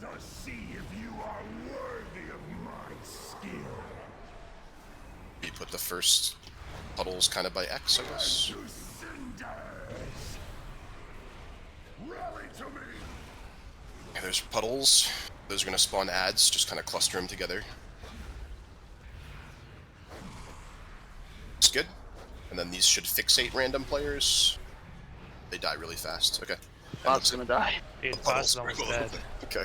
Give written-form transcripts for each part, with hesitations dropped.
Let us see if you are worthy of my skill. You put the first puddles kind of by X, I guess. To cinders. Rally to me. Okay, there's puddles. Those are going to spawn adds, just kind of cluster them together. It's good. And then these should fixate random players. They die really fast. Okay. Bot's gonna die. Dude, boss is almost dead. Okay.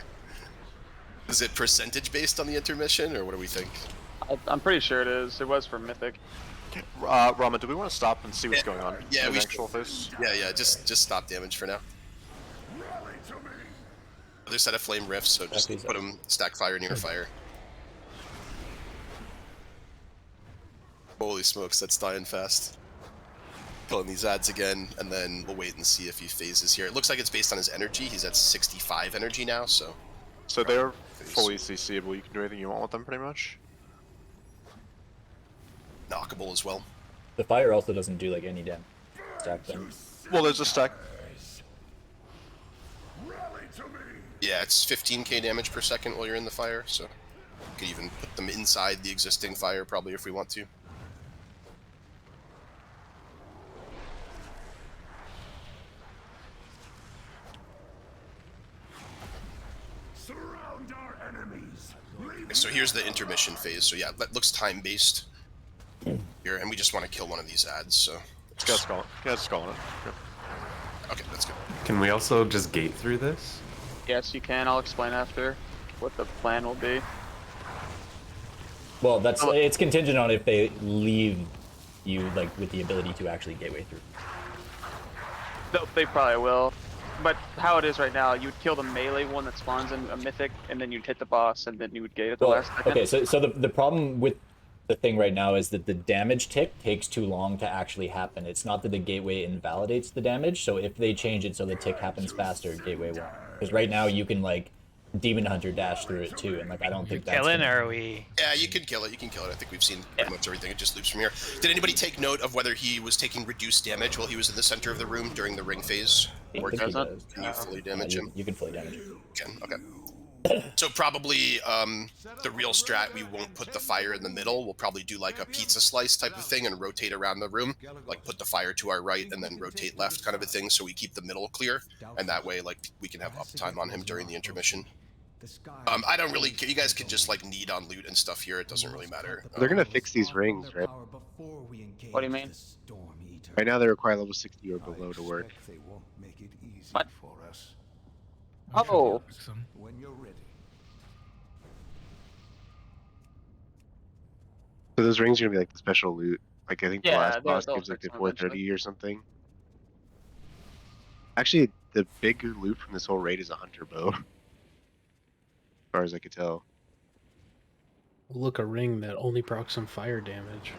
Is it percentage based on the intermission, or what do we think? I'm pretty sure it is. It was for Mythic. Rama, do we want to stop and see what's going on? Yeah, we actual phase? Yeah, just stop damage for now. Rally to me. Other set of flame rifts, so just put them stack fire near fire. Holy smokes, that's dying fast. Killing these adds again, and then we'll wait and see if he phases here. It looks like it's based on his energy. He's at 65 energy now, so... So they're fully CCable. You can do anything you want with them, pretty much. Knockable as well. The fire also doesn't do like any damage. Stack them. Well, there's a stack. Rally to me. Yeah, it's 15k damage per second while you're in the fire, so... You could even put them inside the existing fire, probably, if we want to. Surround our enemies. Okay, so here's the intermission phase. So yeah, that looks time-based here, and we just want to kill one of these adds, so... Just skull it. Yeah, skull it. Okay, that's good. Can we also just gate through this? Yes, you can. I'll explain after what the plan will be. Well, it's contingent on if they leave you like with the ability to actually gateway through. They probably will. But how it is right now, you would kill the melee one that spawns in a Mythic, and then you'd hit the boss, and then you would gate at the last second. Okay, so the problem with the thing right now is that the damage tick takes too long to actually happen. It's not that the gateway invalidates the damage, so if they change it so the tick happens faster, gateway won't. Because right now you can like Demon Hunter dash through it too, and like I don't think that's Killing, or are we? Yeah, you can kill it. You can kill it. I think we've seen pretty much everything. It just loops from here. Did anybody take note of whether he was taking reduced damage while he was in the center of the room during the ring phase? Or He doesn't. can you fully damage him? You can fully damage him. Can. Okay. So probably the real strat, we won't put the fire in the middle. We'll probably do like a pizza slice type of thing and rotate around the room. Like put the fire to our right and then rotate left kind of a thing, so we keep the middle clear. And that way, like, we can have uptime on him during the intermission. I don't really... You guys can just like knead on loot and stuff here. It doesn't really matter. They're gonna fix these rings, right? What do you mean? Right now they require level 60 or below to work. What? Oh. When you're ready. So those rings are gonna be like the special loot. Like I think the Yeah, last boss they'll gives like fix the them 430 or something. Actually, the big loot from this whole raid is a hunter bow. As far as I could tell. Look, a ring that only procs some fire damage.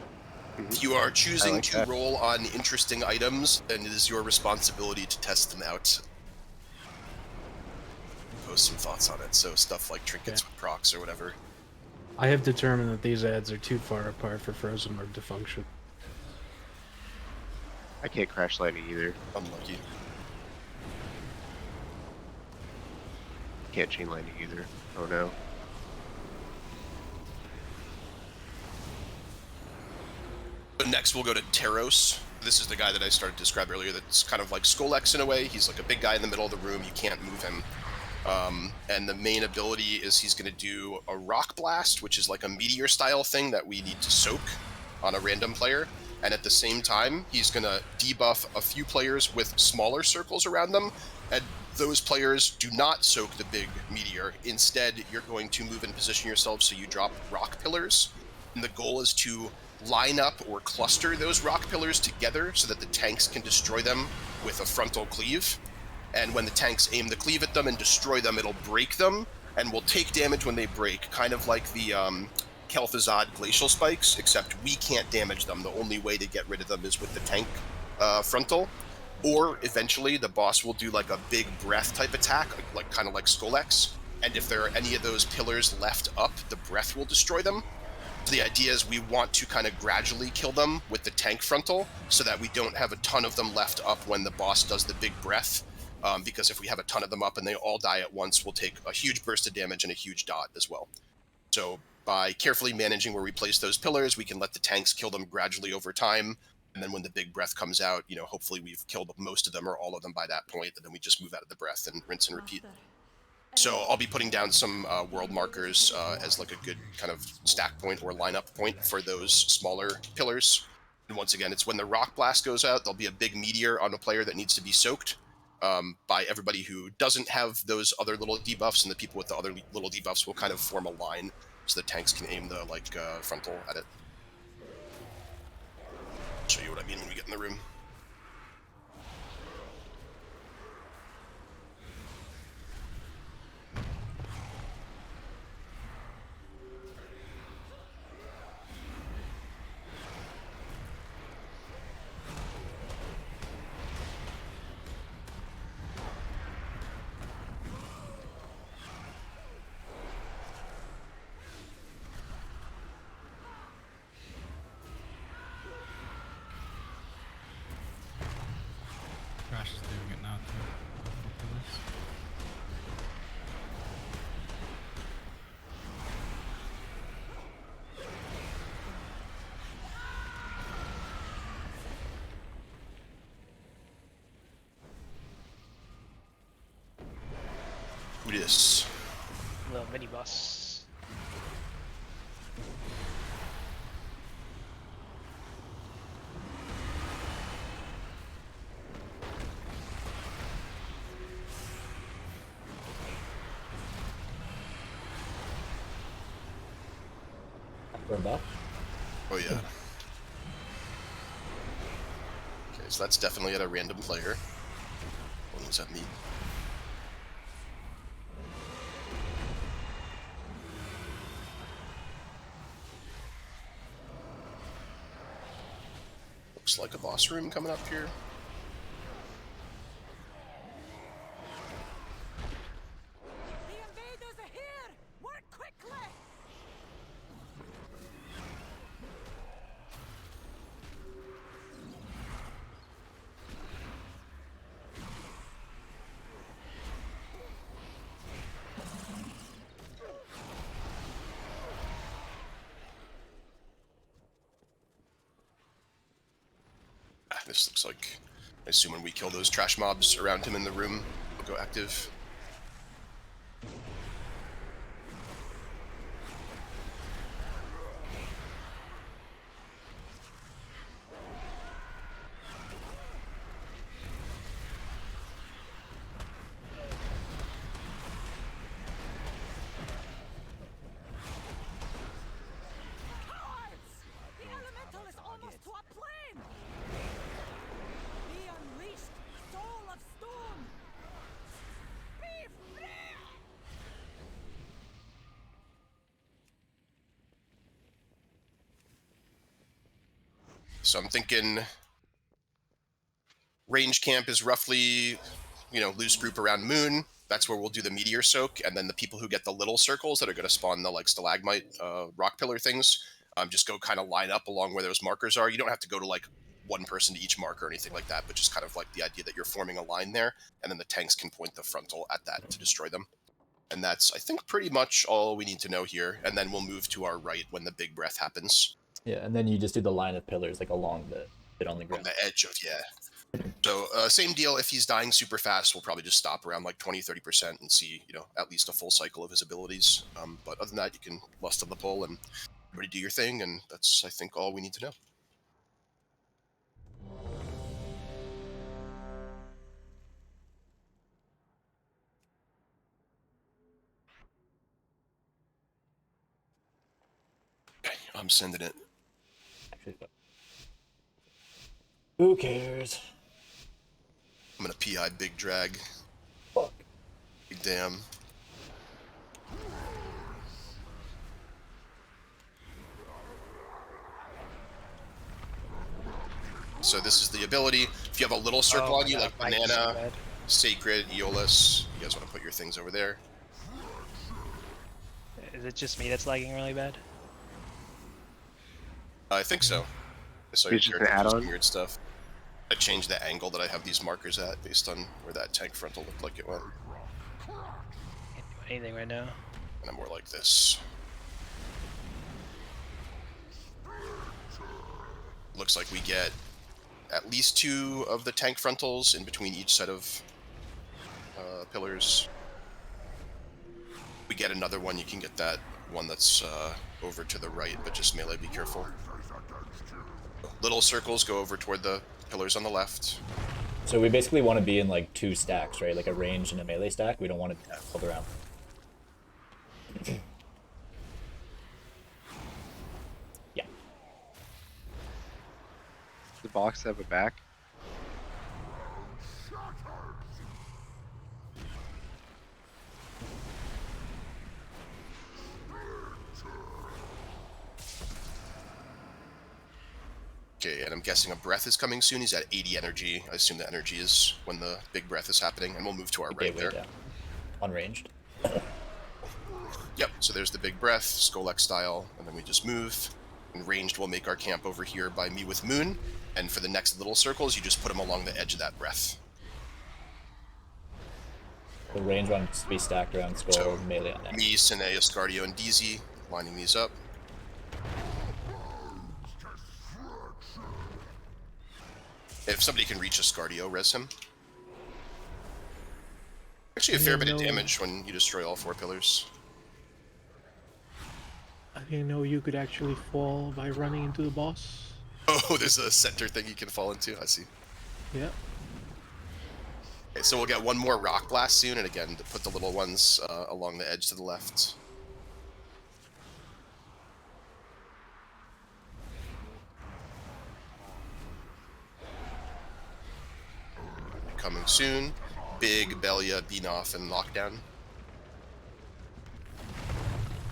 If you are choosing like to that. roll on interesting items, then it is your responsibility to test them out. Post some thoughts on it. So stuff like trinkets with procs or whatever. I have determined that these ads are too far apart for Frozen Orb to function. I can't crash lightning either. Unlucky. Can't chain lightning either. Oh no. So next we'll go to Teros. This is the guy that I started to describe earlier that's kind of like Skolex in a way. He's like a big guy in the middle of the room. You can't move him. And the main ability is he's going to do a Rock Blast, which is like a meteor style thing that we need to soak on a random player. And at the same time, he's going to debuff a few players with smaller circles around them. And those players do not soak the big meteor. Instead, you're going to move and position yourself so you drop rock pillars. And the goal is to line up or cluster those rock pillars together so that the tanks can destroy them with a frontal cleave. And when the tanks aim the cleave at them and destroy them, it'll break them and will take damage when they break, kind of like the Kel'Thuzad glacial spikes, except we can't damage them. The only way to get rid of them is with the tank frontal. Or eventually the boss will do like a big breath type attack, like kind of like Skolex. And if there are any of those pillars left up, the breath will destroy them. So the idea is we want to kind of gradually kill them with the tank frontal so that we don't have a ton of them left up when the boss does the big breath. because if we have a ton of them up and they all die at once, we'll take a huge burst of damage and a huge dot as well. So by carefully managing where we place those pillars, we can let the tanks kill them gradually over time. And then when the big breath comes out, hopefully we've killed most of them or all of them by that point, and then we just move out of the breath and rinse and repeat. So I'll be putting down some world markers as like a good kind of stack point or lineup point for those smaller pillars. And once again, it's when the rock blast goes out, there'll be a big meteor on a player that needs to be soaked by everybody who doesn't have those other little debuffs, and the people with the other little debuffs will kind of form a line so the tanks can aim the frontal at it. I'll show you what I mean when we get in the room. Crash is doing it now too. Who dis? Little mini boss. We're buff. Oh yeah. Okay, so that's definitely at a random player. What was that mean? Looks like a boss room coming up here. The invaders are here! Work quickly! This looks like, I assume when we kill those trash mobs around him in the room, we'll go active. Cowards! The elemental is almost to a plane! Be unleashed, soul of stone! Be free! So I'm thinking range camp is roughly, loose group around moon. That's where we'll do the meteor soak, and then the people who get the little circles that are going to spawn the stalagmite rock pillar things, just go kind of line up along where those markers are. You don't have to go to one person to each marker or anything like that, but just kind of the idea that you're forming a line there, and then the tanks can point the frontal at that to destroy them. And that's, I think, pretty much all we need to know here, and then we'll move to our right when the big breath happens. Yeah, and then you just do the line of pillars along the bit on the On ground. the edge of, yeah. So same deal, if he's dying super fast, we'll probably just stop around 20-30% and see, at least a full cycle of his abilities. But other than that, you can lust of the pull and everybody do your thing, and that's, I think, all we need to know. Okay, I'm sending it. Actually, who cares? I'm gonna PI big drag. Fuck. Big damn. So this is the ability. If you have a little circle on you, like Banana, Sacred, Aeolus, you guys want to put your things over there. Is it just me that's lagging really bad? I think so. I saw It's your just an character do some add-on? weird stuff. I changed the angle that I have these markers at based on where that tank frontal looked like it went. Can't do anything right now. And I'm more like this. Looks like we get at least 2 of the tank frontals in between each set of pillars. We get another one, you can get that one that's over to the right, but just melee, be careful. Little circles go over toward the pillars on the left. So we basically want to be in like 2 stacks, right? Like a ranged and a melee stack. We don't want to hold around. Yeah. The box have a back. Okay, and I'm guessing a breath is coming soon. He's at 80 energy. I assume the energy is when the big breath is happening, and we'll move to our right there. Down. Unranged. Yep, so there's the big breath, Skolek style, and then we just move. And ranged, we'll make our camp over here by me with Moon, and for the next little circles, you just put them along the edge of that breath. The range ones to be stacked around Skull, So, melee on that. Me, Sine, Ascardio, and Ddzz, lining these up. If somebody can reach Ascardio, res him. Actually, a fair bit of damage when you destroy all 4 pillars. I didn't know you could actually fall by running into the boss. Oh, there's a center thing you can fall into. I see. Yeah. Okay, so we'll get one more rock blast soon, and again, to put the little ones along the edge to the left. Coming soon. Big Belia, Beanoff, and Lockdown.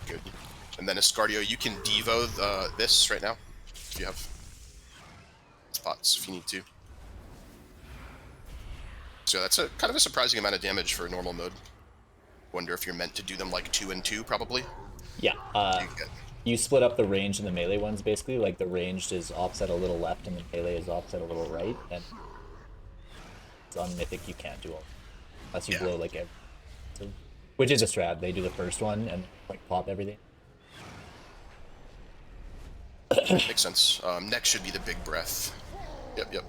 Good. And then Ascardio, you can Devo this right now, if you have spots, if you need to. So that's a kind of a surprising amount of damage for normal mode. Wonder if you're meant to do them like 2 and 2, probably. Yeah. You split up the ranged and the melee ones basically. Like the ranged is offset a little left, and the melee is offset a little right. And on Mythic, you can't do all unless you blow like every. Which is a strat. They do the first one and like pop everything. Makes sense. Next should be the big breath. Yep.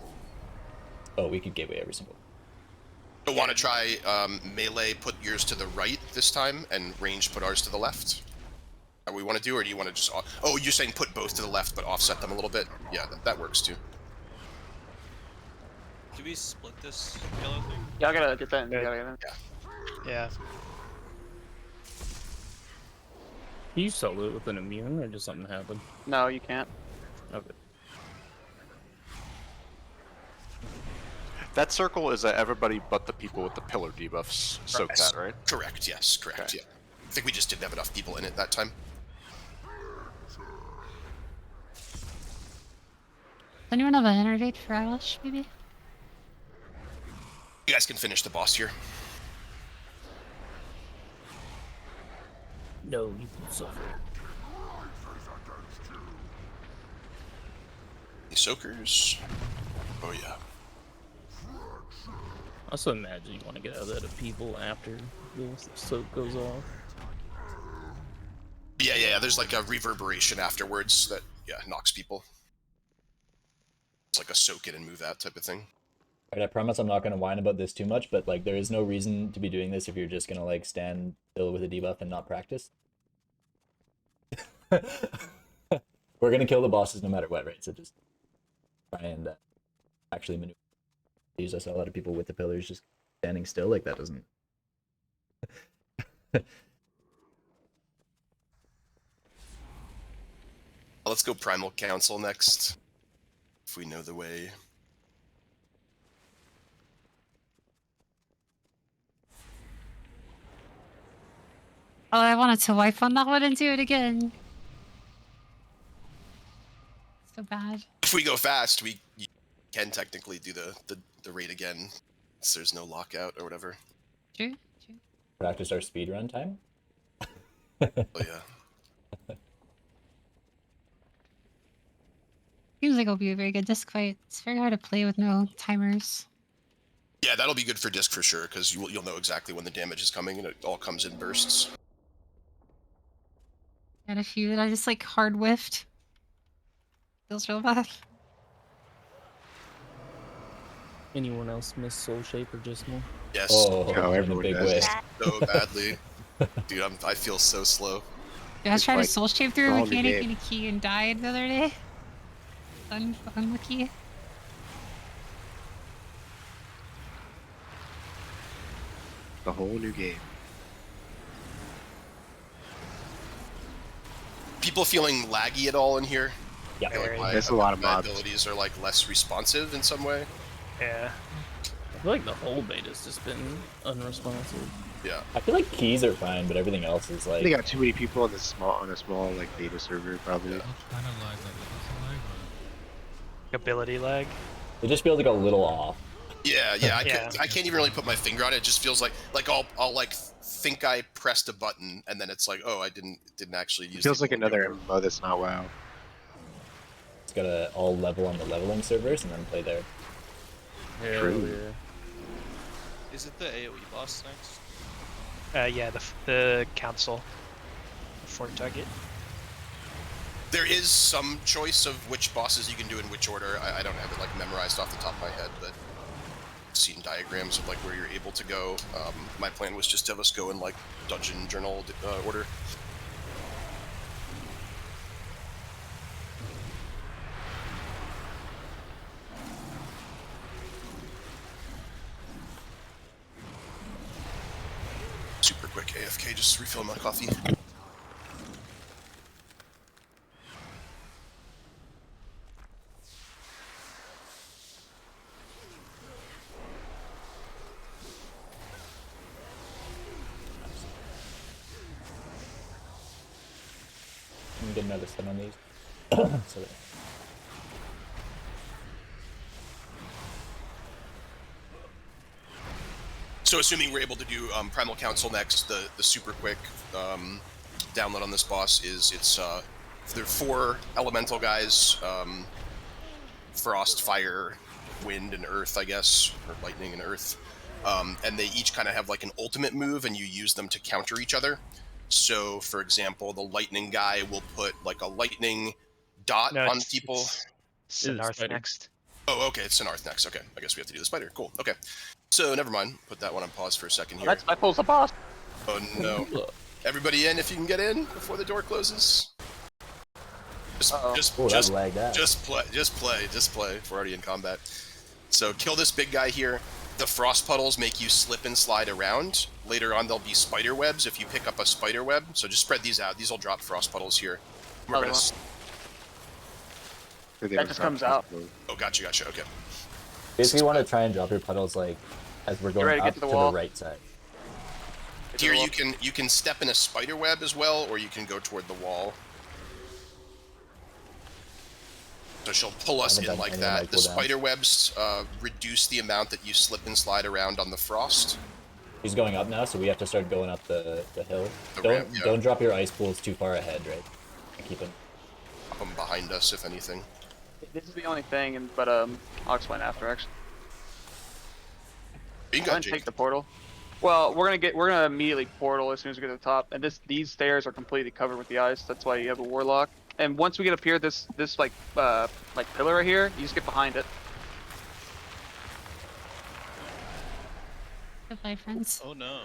Oh, we could gateway every single. So want to try melee, put yours to the right this time, and range put ours to the left? That what we want to do, or do you want to just... Oh, you're saying put both to the left, but offset them a little bit? Yeah, that works too. Do we split this yellow thing? Yeah, I gotta get that in. Yeah. Yeah. Can you solo it with an immune, or does something happen? No, you can't. Okay. That circle is everybody but the people with the pillar debuffs soak that, right? Correct, yes, correct, Okay. yeah. I think we just didn't have enough people in it that time. Does anyone have an energate for Alish, maybe? You guys can finish the boss here. No, you can suffer. The soakers. Oh yeah. I also imagine you want to get out of that of people after the soak goes off. Yeah, there's like a reverberation afterwards that, knocks people. It's like a soak in and move out type of thing. Alright, I promise I'm not going to whine about this too much, but like there is no reason to be doing this if you're just going to like stand still with a debuff and not practice. We're going to kill the bosses no matter what, right? So just try and actually maneuver. I saw a lot of people with the pillars just standing still, like that doesn't... Let's go Primal Council next, if we know the way. Oh, I wanted to wipe on that one and do it again. So bad. If we go fast, you can technically do the raid again, so there's no lockout or whatever. True. Practice our speedrun time? Oh yeah. Seems like it'll be a very good disc fight. It's very hard to play with no timers. Yeah, that'll be good for disc for sure, because you'll know exactly when the damage is coming, and it all comes in bursts. Got a few that I just like hard whiffed. Feels real bad. Anyone else miss Soul Shape or Dismal? Yes. Oh, No, in a everyone big does. way. So badly. Dude, I feel so slow. Dude, I was trying like to soul shape through all a the mechanic game. and a key and died the other day. Unlucky. The whole new game. People feeling laggy at all in here? Yeah. I feel like There's a lot of my mobs. abilities are like less responsive in some way. Yeah. I feel like the whole beta's just been unresponsive. Yeah. I feel like keys are fine, but everything else is like. They got too many people on a small like beta server probably. Yeah. What kind of lag? Like console lag or? Ability lag. They just feel like a little off. Yeah, Yeah. I can't even really put my finger on it. It just feels like I'll like think I pressed a button and then it's like, oh, I didn't actually use. It feels the like another MMO that's not WoW. It's gotta all level on the leveling servers and then play there. True. Yeah. Is it the AoE boss next? Yeah, the council. For target. There is some choice of which bosses you can do in which order. I don't have it like memorized off the top of my head, but I've seen diagrams of like where you're able to go. My plan was just to have us go in like dungeon journal order. Super quick AFK, just refill my coffee. Let me get another stun on these. So that- So assuming we're able to do Primal Council next, the super quick download on this boss is there are 4 elemental guys, frost, fire, wind, and earth, I guess, or lightning and earth, and they each kind of have like an ultimate move, and you use them to counter each other. So, for example, the lightning guy will put like a lightning dot on people. Sinarth next. Oh, okay, it's Sinarth next. Okay, I guess we have to do the spider. Cool. Okay. So, never mind. Put that one on pause for a second here. That pulls the boss. Oh, no. Everybody in if you can get in before the door closes. Just play. We're already in combat. So, kill this big guy here. The frost puddles make you slip and slide around. Later on, there'll be spider webs if you pick up a spider web. So just spread these out. These will drop frost puddles here. We're gonna... That just comes out. Oh, gotcha. Okay. Basically, you want to try and drop your puddles like as we're going up to the right side. Here you can step in a spider web as well, or you can go toward the wall. So she'll pull us in like that. The spider webs reduce the amount that you slip and slide around on the frost. He's going up now, so we have to start going up the hill. Ramp, yeah. Don't drop your ice pools too far ahead, right? Keep them. Drop them behind us, if anything. This is the only thing, but I'll explain after actually. You Go ahead and take the portal. Well, we're gonna immediately portal as soon as we get to the top, and these stairs are completely covered with the ice. That's why you have a warlock. And once we get up here, this like pillar right here, you just get behind it. Goodbye, friends. Oh no.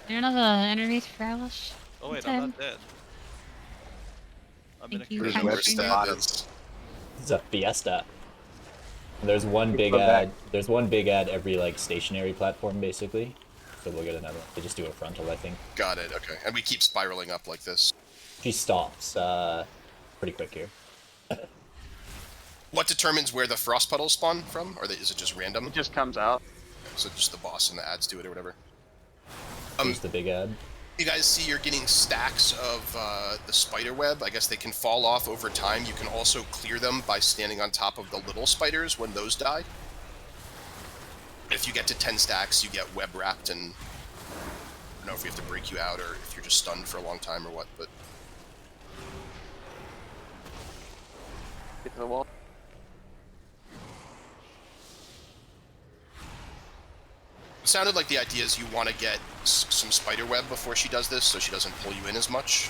You're another enemy for Alish. Oh wait, I'm not dead. I'm Thank in you. a Kind of This is a fiesta. There's one big ad. There's one big ad every like stationary platform basically. So we'll get another one. They just do a frontal, I think. Got it. Okay, and we keep spiraling up like this. She stops pretty quick here. What determines where the frost puddles spawn from? Or is it just random? It just comes out. So just the boss and the ads do it or whatever. Here's the big ad. You guys see you're getting stacks of the spider web. I guess they can fall off over time. You can also clear them by standing on top of the little spiders when those die. If you get to 10 stacks, you get web wrapped, and I don't know if we have to break you out or if you're just stunned for a long time or what, but... Get to the wall. It sounded like the idea is you want to get some spider web before she does this, so she doesn't pull you in as much.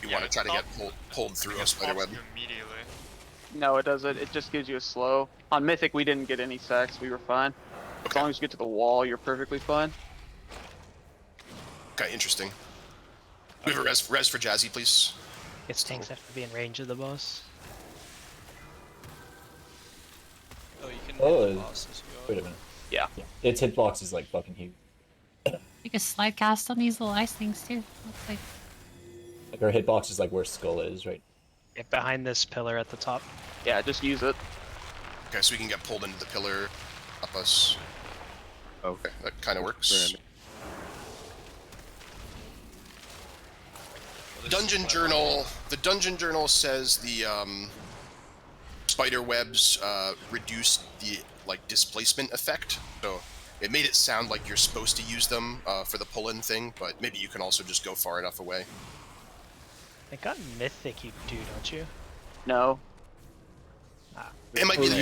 You want to try to get pulled through a spider web. Immediately. No, it doesn't. It just gives you a slow. On Mythic, we didn't get any sacks. We were fine. As long as you get to the wall, you're perfectly fine. Okay, interesting. We have a res for Jazzy, please. Its tanks have to be in range of the boss. Oh, you can Oh, hit the boss as well. wait a minute. Yeah. Its hitbox is like fucking huge. You can slide cast on these little ice things too. Looks like. Like her hitbox is like where Skull is, right? Yeah, behind this pillar at the top. Yeah, just use it. Okay, so we can get pulled into the pillar, up us. Okay, that kind of works. Dungeon Journal. The Dungeon Journal says the spider webs reduce the displacement effect. So it made it sound like you're supposed to use them for the pull-in thing, but maybe you can also just go far enough away. I think on Mythic you do, don't you? No. It might be that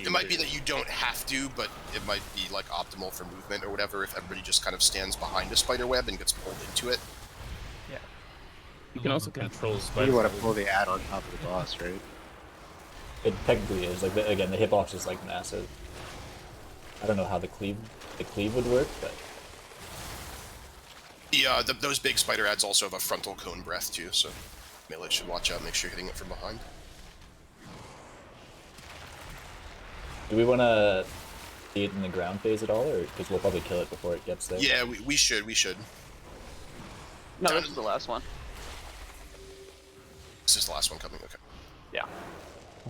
it might be that you don't have to, but it might be like optimal for movement or whatever if everybody just kind of stands behind a spider web and gets pulled into it. Yeah. You can also control You spider. want to pull the ad on top of the boss, right? It technically is. Like again, the hitbox is like massive. I don't know how the cleave would work, but Those big spider ads also have a frontal cone breath too, so melee should watch out, make sure you're hitting it from behind. do we want to see it in the ground phase at all, or because we'll probably kill it before it gets there? Yeah, we should. No, this is the last one. This is the last one coming. Okay. Yeah.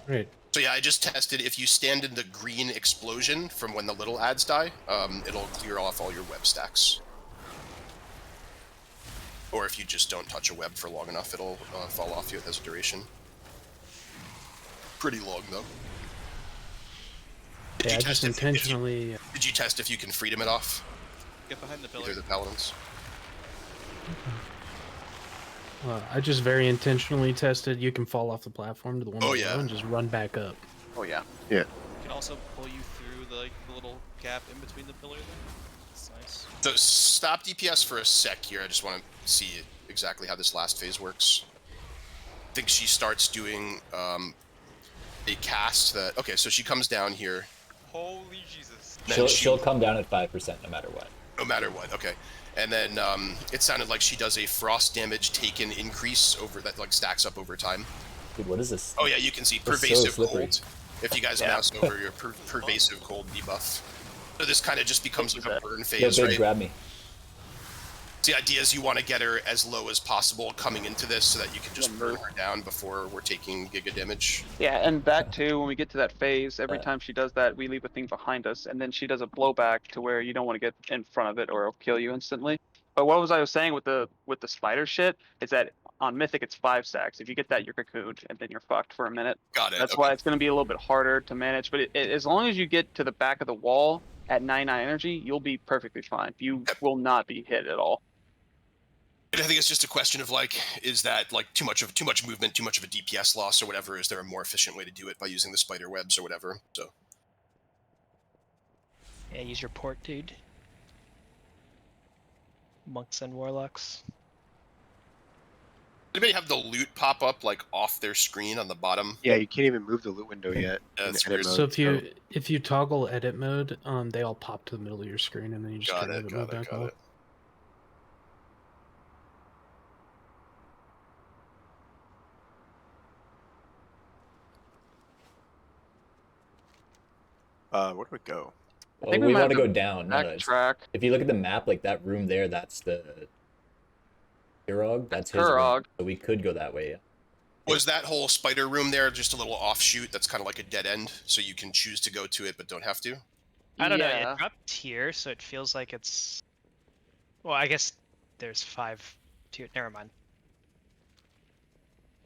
Right. So yeah, I just tested. If you stand in the green explosion from when the little ads die, it'll clear off all your web stacks. Or if you just don't touch a web for long enough, it'll fall off you. It has a duration. Pretty long though. Yeah, I just intentionally. Did you test if you can freedom it off? Get behind the pillar. Either the paladins. I just very intentionally tested. You can fall off the platform to the one below and just run back up. Oh yeah. Yeah. It can also pull you through the little gap in between the pillar there. It's nice. So stop DPS for a sec here. I just want to see exactly how this last phase works. I think she starts doing a cast that. Okay, so she comes down here. Holy Jesus. She'll come down at 5% no matter what. No matter what. Okay. And then it sounded like she does a frost damage taken increase over that stacks up over time. Dude, what is this? Oh yeah, you can see That's pervasive so slippery. cold. If you guys mouse over your pervasive cold debuff. So this kind of just becomes like a burn phase, Big, right? grab me. So the idea is you want to get her as low as possible coming into this so that you can just burn her down before we're taking giga damage. Yeah, and that too, when we get to that phase, every time she does that, we leave a thing behind us, and then she does a blowback to where you don't want to get in front of it or it'll kill you instantly. But what I was saying with the spider shit is that on Mythic it's 5 stacks. If you get that, you're cocooned, and then you're fucked for a minute. Got it. That's why it's going to be a little bit harder to manage. But as long as you get to the back of the wall at 99 energy, you'll be perfectly fine. You will not be hit at all. I think it's just a question of is that too much movement, too much of a DPS loss or whatever? Is there a more efficient way to do it by using the spider webs or whatever? So Yeah, use your port, dude. Monks and warlocks. anybody have the loot pop up off their screen on the bottom? Yeah, you can't even move the loot window yet. That's in weird. edit So mode, if you toggle edit mode, they all pop to the middle of your screen, and then you just Got turn it, it and got move it, back got off. it. Where do we go? I think we might want to have go down. No, it's- Backtrack. if you look at the map, that room there, that's the Kurog. That's his room. Kurog. So we could go that way. Yeah. Was that whole spider room there just a little offshoot that's kind of like a dead end, so you can choose to go to it but don't have to? I don't know, Yeah. it dropped here, so it feels like it's... Well, I guess there's 5 tier. Never mind.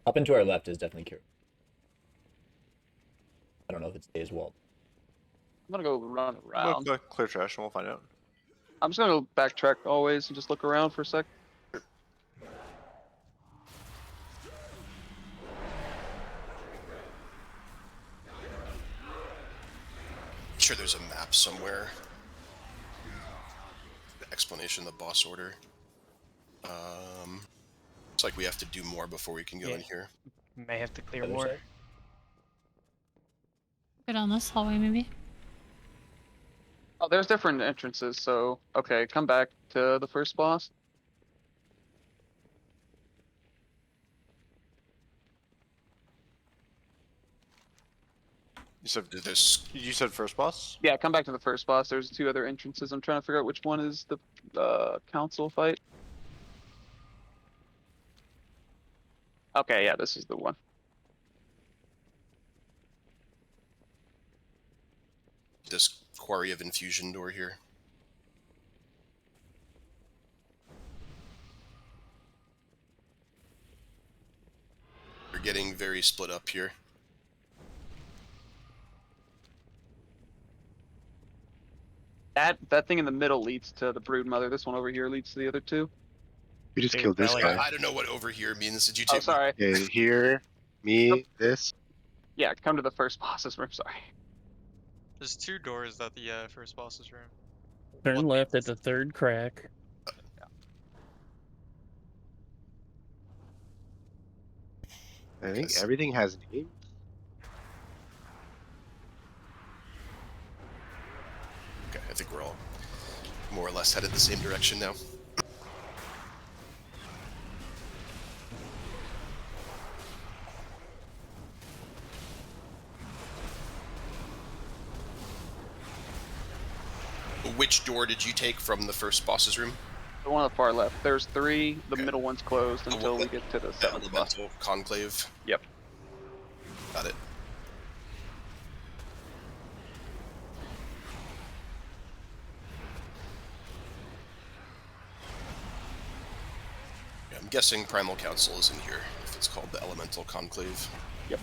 Up and to our left is definitely Kurog. I don't know if it stays walled. I'm going to go run around. We'll clear trash and we'll find out. I'm just going to backtrack always and just look around for a sec. sure there's a map somewhere. The explanation of the boss order. Looks like we have to do more before we can go in here. May have to clear Other more. side? Go down this hallway, maybe. Oh, there's different entrances, so okay, come back to the first boss. You said this. You said first boss. Yeah, come back to the first boss. There's 2 other entrances. I'm trying to figure out which one is the council fight. Okay, yeah, this is the one. This Quarry of Infusion door here. We're getting very split up here. That thing in the middle leads to the Broodmother. This one over here leads to the other 2. We just killed this guy. I don't know what over here means. Did you Oh, take? sorry. Okay, here, me, this. Yeah, come to the first boss's room. Sorry. There's 2 doors at the first boss's room. Turn left at the 3rd crack. I think everything has names. Okay, I think we're all more or less headed the same direction now. Which door did you take from the first boss's room? The one on the far left. There's 3. The middle one's closed until we get to the 7th boss. Elemental Conclave. Yep. Got it. Yeah, I'm guessing Primal Council is in here, if it's called the Elemental Conclave. Yep.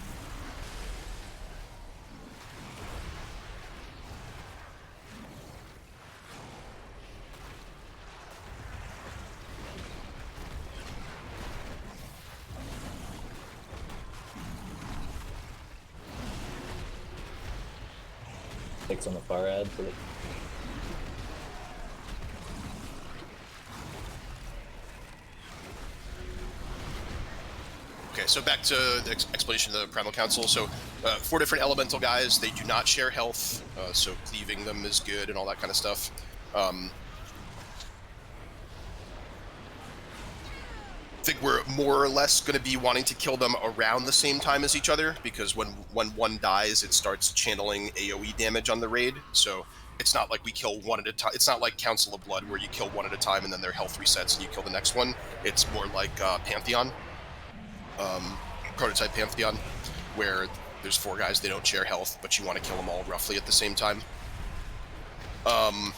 Six on the far edge. So Okay, so back to the explanation of the Primal Council. So, 4 different elemental guys. They do not share health, so cleaving them is good and all that kind of stuff. I think we're more or less going to be wanting to kill them around the same time as each other, because when one dies, it starts channeling AoE damage on the raid. So it's not like we kill one at a time. It's not like Council of Blood, where you kill one at a time and then their health resets and you kill the next one. It's more like Pantheon. Prototype Pantheon, where there's 4 guys, they don't share health, but you want to kill them all roughly at the same time. And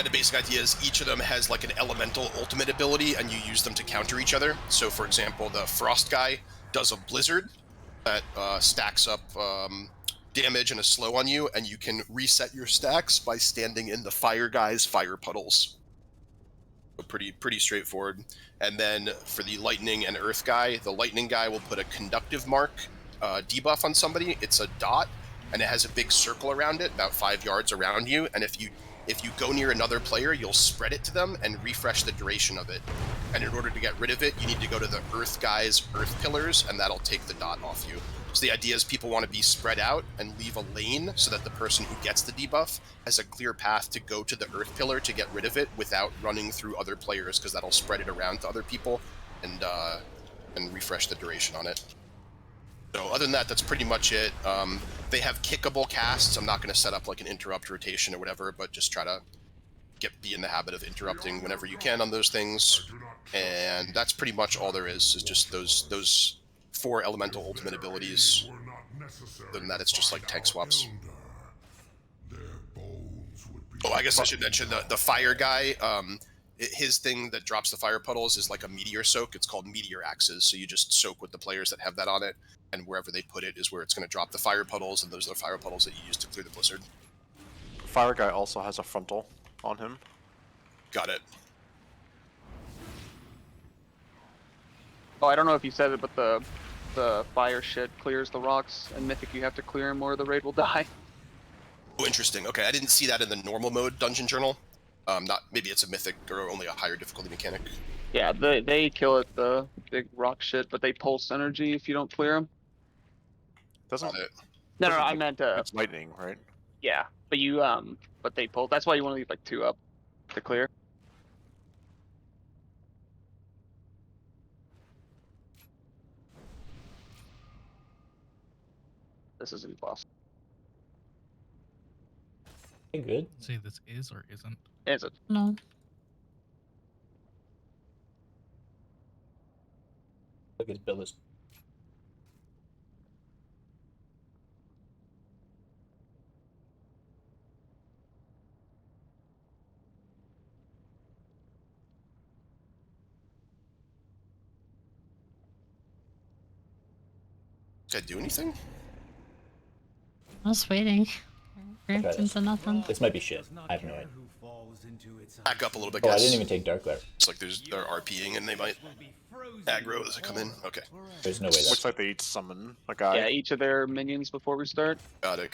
the basic idea is each of them has like an elemental ultimate ability, and you use them to counter each other. So for example, the Frost guy does a Blizzard that stacks up damage and a slow on you, and you can reset your stacks by standing in the Fire guy's fire puddles. So pretty straightforward. And then for the Lightning and Earth guy, the Lightning guy will put a Conductive Mark debuff on somebody. It's a dot, and it has a big circle around it, about 5 yards around you, and if you go near another player, you'll spread it to them and refresh the duration of it. And in order to get rid of it, you need to go to the Earth guy's Earth Pillars, and that'll take the dot off you. So the idea is people want to be spread out and leave a lane so that the person who gets the debuff has a clear path to go to the Earth Pillar to get rid of it without running through other players, because that'll spread it around to other people and refresh the duration on it. So other than that, that's pretty much it. They have kickable casts. I'm not going to set up like an interrupt rotation or whatever, but just try to be in the habit of interrupting whenever you can on those things. And that's pretty much all there is just those 4 elemental ultimate abilities. Other than that, it's just like tank swaps. Oh, I guess I should mention the fire guy. His thing that drops the fire puddles is like a meteor soak. It's called meteor axes. So you just soak with the players that have that on it, and wherever they put it is where it's going to drop the fire puddles, and those are the fire puddles that you use to clear the blizzard. Fire guy also has a frontal on him. Got it. Oh, I don't know if you said it, but the fire shit clears the rocks, and Mythic you have to clear them or the raid will die. Oh, interesting. Okay, I didn't see that in the normal mode dungeon journal. Not maybe it's a mythic or only a higher difficulty mechanic. Yeah, they kill it the big rock shit, but they pulse energy if you don't clear them. Doesn't it? No, I meant it's lightning, right? yeah, but you but they pull. That's why you want to leave like 2 up to clear. This is a boss. Okay, good. Say this is or isn't. Is it? No. Look, his bill is. Did I do anything? I was waiting. Okay, Ripped into nothing. This might be shit. I have no idea. Back up a little bit, Oh, guys. I didn't even take Dark Glare. It's like they're RPing and they might aggro as they come in. Okay. There's no way that's. Looks like they each summon a guy. Yeah, each of their minions before we start. Got it.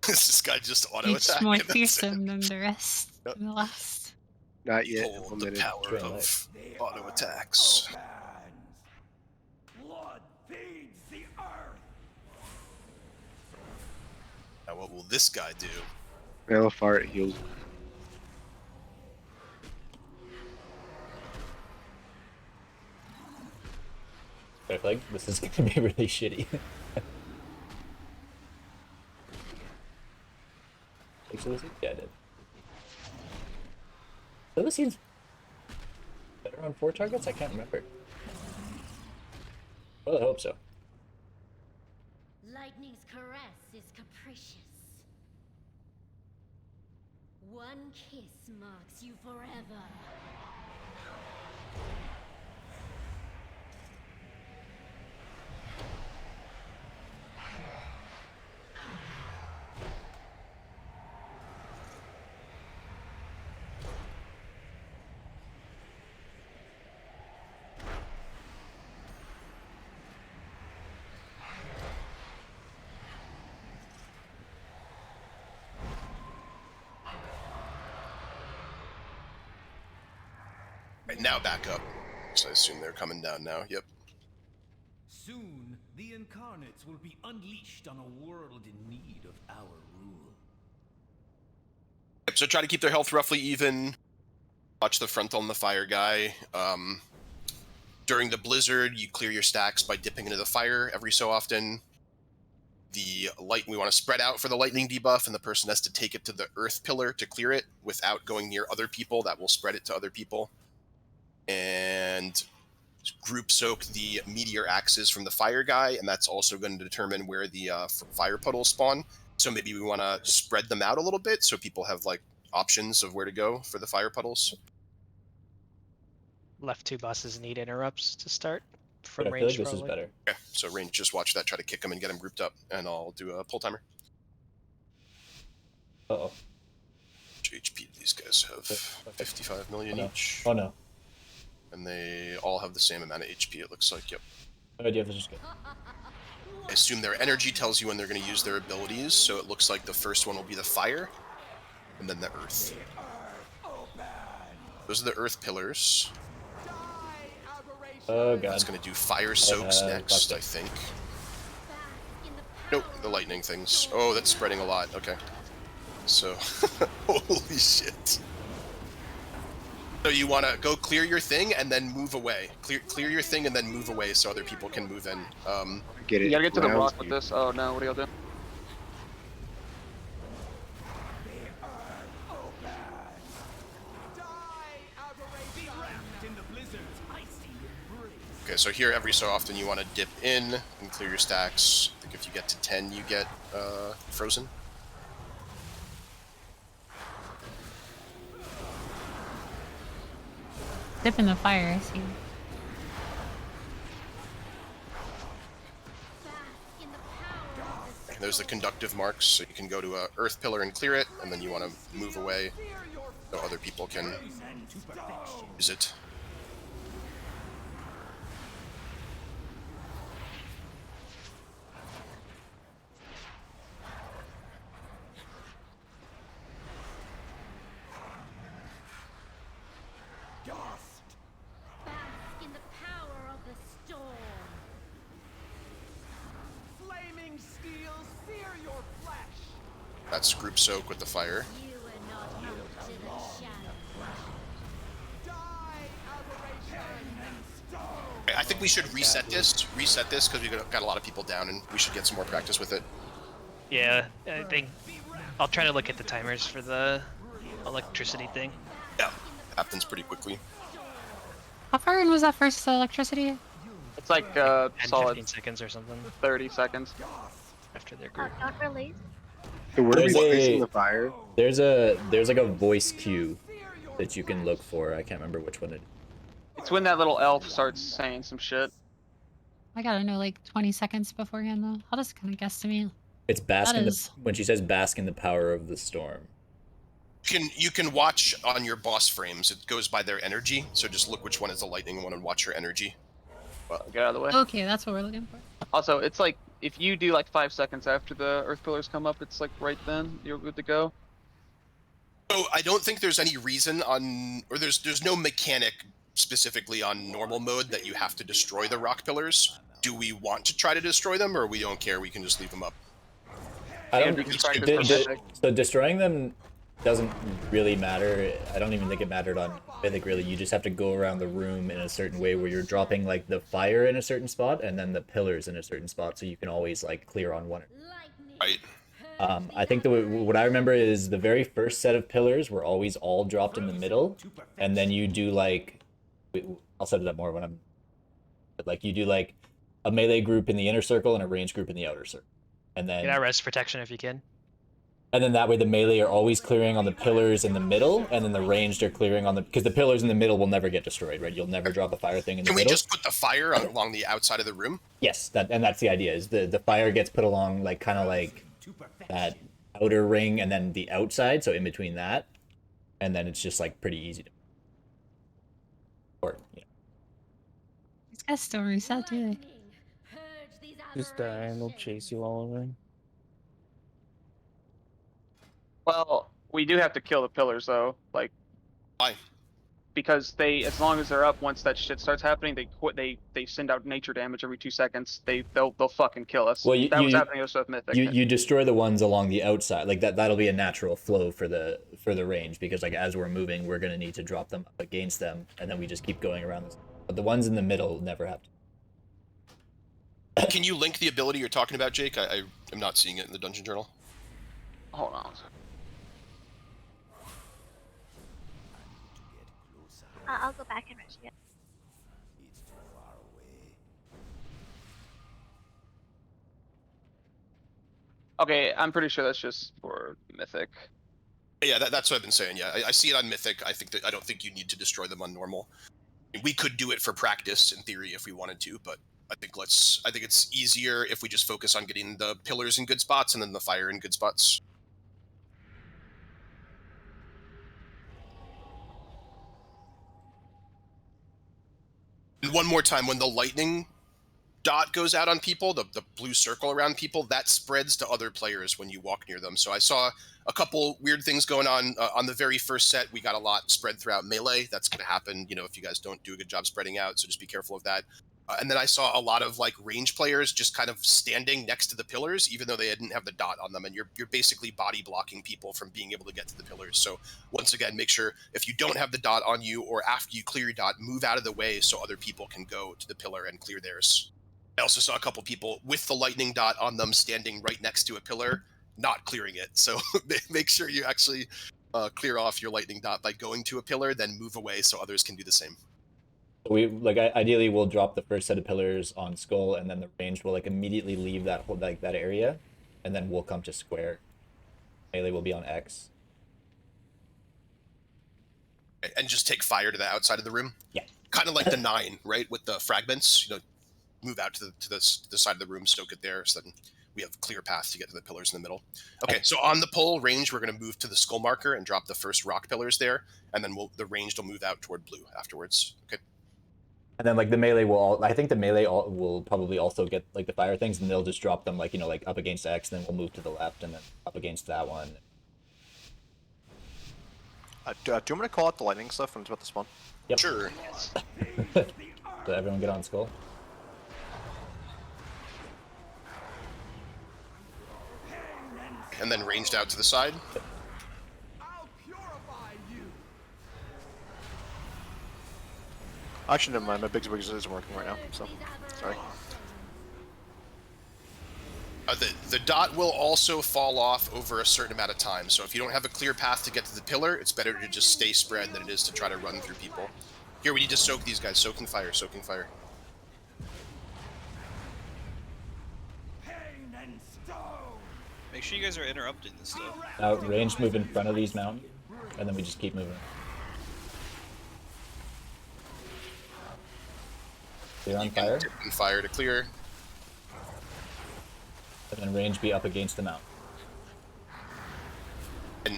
This guy just auto Each attack. more fearsome than the rest. Yep. The last. Not yet. Hold the power of auto attacks. Blood feeds the earth. Now, what will this guy do? Malafart heals. Dark Flag, this is gonna be really shitty. Actually, was it? Yeah, I did. So this seems better on 4 targets? I can't remember. Well, I hope so. Lightning's caress is capricious. One kiss marks you forever. Right, now back up. So I assume they're coming down now. Yep. Soon, the Incarnates will be unleashed on a world in need of our rule. Yep, so try to keep their health roughly even. Watch the front on the fire guy. During the blizzard, you clear your stacks by dipping into the fire every so often. The light, we want to spread out for the lightning debuff, and the person has to take it to the earth pillar to clear it without going near other people. That will spread it to other people. And group soak the meteor axes from the fire guy, and that's also going to determine where the fire puddles spawn. So maybe we want to spread them out a little bit so people have like options of where to go for the fire puddles. Left 2 bosses need interrupts to start from But I feel range. like this is better. Okay, so range, just watch that, try to kick them and get them grouped up, and I'll do a pull timer. Uh-oh. How much HP do these guys have? 55 million each. Oh no. And they all have the same amount of HP, it looks like, yep. No idea if this is good. I assume their energy tells you when they're going to use their abilities, so it looks like the first one will be the fire, and then the earth. Those are the earth pillars. Oh god. That's going to do fire soaks next, I think. Nope, the lightning things. Oh, that's spreading a lot, okay. So, holy shit. So you want to go clear your thing and then move away. Clear your thing and then move away so other people can move in. Get it. You gotta get to the rock with this. Oh no, what do y'all do? Okay, so here every so often you want to dip in and clear your stacks. I think if you get to 10 you get frozen. Dip in the fire, I see. There's the conductive marks, so you can go to a earth pillar and clear it, and then you want to move away so other people can use it. Bask in the power of the storm. Flaming steel, sear your flesh. That's group soak with the fire. You are not up to the challenge. Die, aberration. Okay, I think we should reset this because we got a lot of people down, and we should get some more practice with it. Yeah, I think I'll try to look at the timers for the electricity thing. Yeah, happens pretty quickly. How far in was that first electricity? It's like 10, solid 15 seconds or something 30 seconds. after their group. Not released. So where are we There's placing a- the fire? There's like a voice cue that you can look for. I can't remember which one it is. It's when that little elf starts saying some shit. I gotta know like 20 seconds beforehand though. I'll just kind of guesstimate. It's bask in is- when she says bask in the power of the storm. You can watch on your boss frames. It goes by their energy, so just look which one is the lightning one and watch your energy. Get out of the way. Okay, that's what we're looking for. Also, it's like if you do like 5 seconds after the earth pillars come up, it's like right then you're good to go. So I don't think there's any reason on, or there's no mechanic specifically on normal mode that you have to destroy the rock pillars. Do we want to try to destroy them, or we don't care? We can just leave them up. I don't. we can practice for Mythic. So destroying them doesn't really matter. I don't even think it mattered on Mythic really. You just have to go around the room in a certain way where you're dropping like the fire in a certain spot and then the pillars in a certain spot, so you can always like clear on one. Right. I think what I remember is the very first set of pillars were always all dropped in the middle, and then you do like, I'll set it up more when I'm, but like you do like a melee group in the inner circle and a range group in the outer circle, and then Yeah, rest protection if you can. and then that way the melee are always clearing on the pillars in the middle, and then the ranged are clearing on the, because the pillars in the middle will never get destroyed, right? You'll never drop a fire thing in the Can we middle. just put the fire along the outside of the room? Yes, that's the idea. Is the fire gets put along like kind of like that outer ring and then the outside, so in between that, and then it's just like pretty easy to. Or you know. These guys still reset, do they? Just die and they'll chase you all over. Well, we do have to kill the pillars though, like. Why? Because they, as long as they're up, once that shit starts happening, they quit. They send out nature damage every 2 seconds. They'll fucking kill us. Well, that was happening also with Mythic. You destroy the ones along the outside, like that'll be a natural flow for the range, because like as we're moving, we're gonna need to drop them up against them, and then we just keep going around this. But the ones in the middle never have to. Can you link the ability you're talking about, Jake? I am not seeing it in the dungeon journal. Hold on. I'll go back and rush it. Okay, I'm pretty sure that's just for Mythic. Yeah, that's what I've been saying. Yeah, I see it on Mythic. I don't think you need to destroy them on normal. We could do it for practice in theory if we wanted to, but I think it's easier if we just focus on getting the pillars in good spots and then the fire in good spots. And one more time, when the lightning dot goes out on people, the blue circle around people, that spreads to other players when you walk near them. So I saw a couple weird things going on the very first set. We got a lot spread throughout melee. That's going to happen, if you guys don't do a good job spreading out. So just be careful of that. And then I saw a lot of like range players just kind of standing next to the pillars, even though they didn't have the dot on them. And you're basically body blocking people from being able to get to the pillars. So once again, make sure if you don't have the dot on you or after you clear your dot, move out of the way so other people can go to the pillar and clear theirs. I also saw a couple people with the lightning dot on them standing right next to a pillar, not clearing it. So make sure you actually clear off your lightning dot by going to a pillar, then move away so others can do the same. We ideally we'll drop the first set of pillars on Skull, and then the range will like immediately leave that whole that area, and then we'll come to square. Melee will be on X. And just take fire to the outside of the room. Yeah. Kind of like the 9, right? With the fragments, move out to the side of the room, stoke it there, so then we have a clear path to get to the pillars in the middle. Okay, so on the pole range, we're going to move to the skull marker and drop the first rock pillars there, and then the ranged will move out toward blue afterwards. Okay. And then like the melee will, I think the melee will probably also get like the fire things, and they'll just drop them like, you know, like up against X, and then we'll move to the left, and then up against that one. Do you want me to call out the lightning stuff when it's about to spawn? Yep. Sure. So everyone get on skull. And then ranged out to the side. Actually, never mind. My Biggs isn't working right now, so sorry. The dot will also fall off over a certain amount of time, so if you don't have a clear path to get to the pillar, it's better to just stay spread than it is to try to run through people. Here, we need to soak these guys. Soaking fire, soaking fire. Make sure you guys are interrupting this stuff. Range move in front of these mountains, and then we just keep moving. Clear on fire. Tip and fire to clear. And then range be up against the mountain.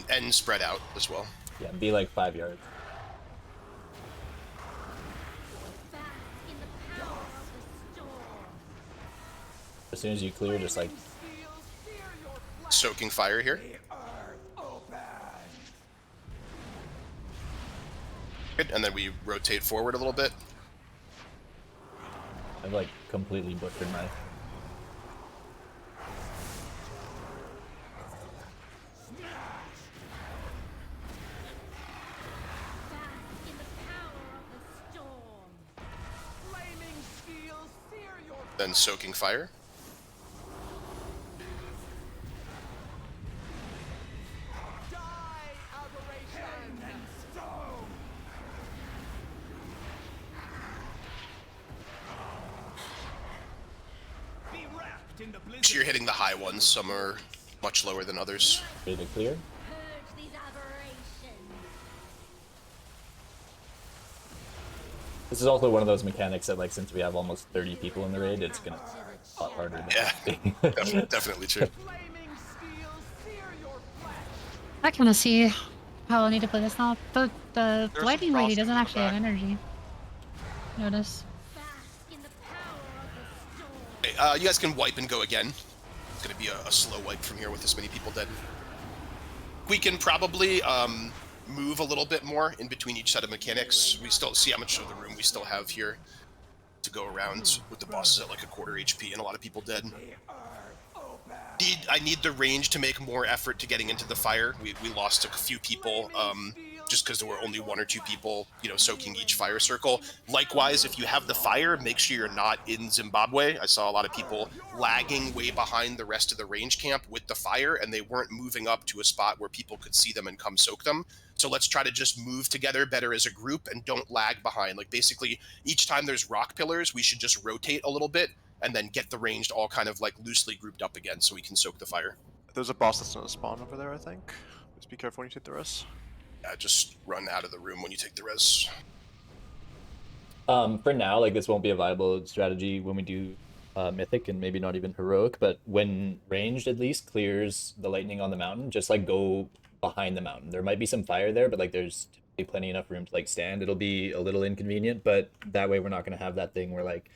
And spread out as well. Yeah, be like 5 yards. As soon as you clear, just like... Soaking fire here. Good, and then we rotate forward a little bit. I've like completely butchered my... Then soaking fire. So you're hitting the high ones, some are much lower than others. Ready to clear? This is also one of those mechanics that, like, since we have almost 30 people in the raid, it's gonna be a lot harder than Yeah, definitely true. I kind of see how I need to play this now. The lightning lady doesn't actually have energy. Notice. Okay, you guys can wipe and go again. It's gonna be a slow wipe from here with this many people dead. We can probably move a little bit more in between each set of mechanics. We still see how much of the room we still have here to go around with the bosses at like a quarter HP and a lot of people dead. I need the range to make more effort to getting into the fire. We lost a few people just because there were only 1 or 2 people, you know, soaking each fire circle. Likewise, if you have the fire, make sure you're not in Zimbabwe. I saw a lot of people lagging way behind the rest of the range camp with the fire, and they weren't moving up to a spot where people could see them and come soak them. So let's try to just move together better as a group and don't lag behind. Like basically, each time there's rock pillars, we should just rotate a little bit and then get the ranged all kind of like loosely grouped up again so we can soak the fire. There's a boss that's gonna spawn over there, I think. Just be careful when you take the res. Yeah, just run out of the room when you take the res. For now, like, this won't be a viable strategy when we do Mythic and maybe not even Heroic, but when ranged at least clears the lightning on the mountain, just like go behind the mountain. There might be some fire there, but like there's plenty enough room to like stand. It'll be a little inconvenient, but that way we're not going to have that thing where like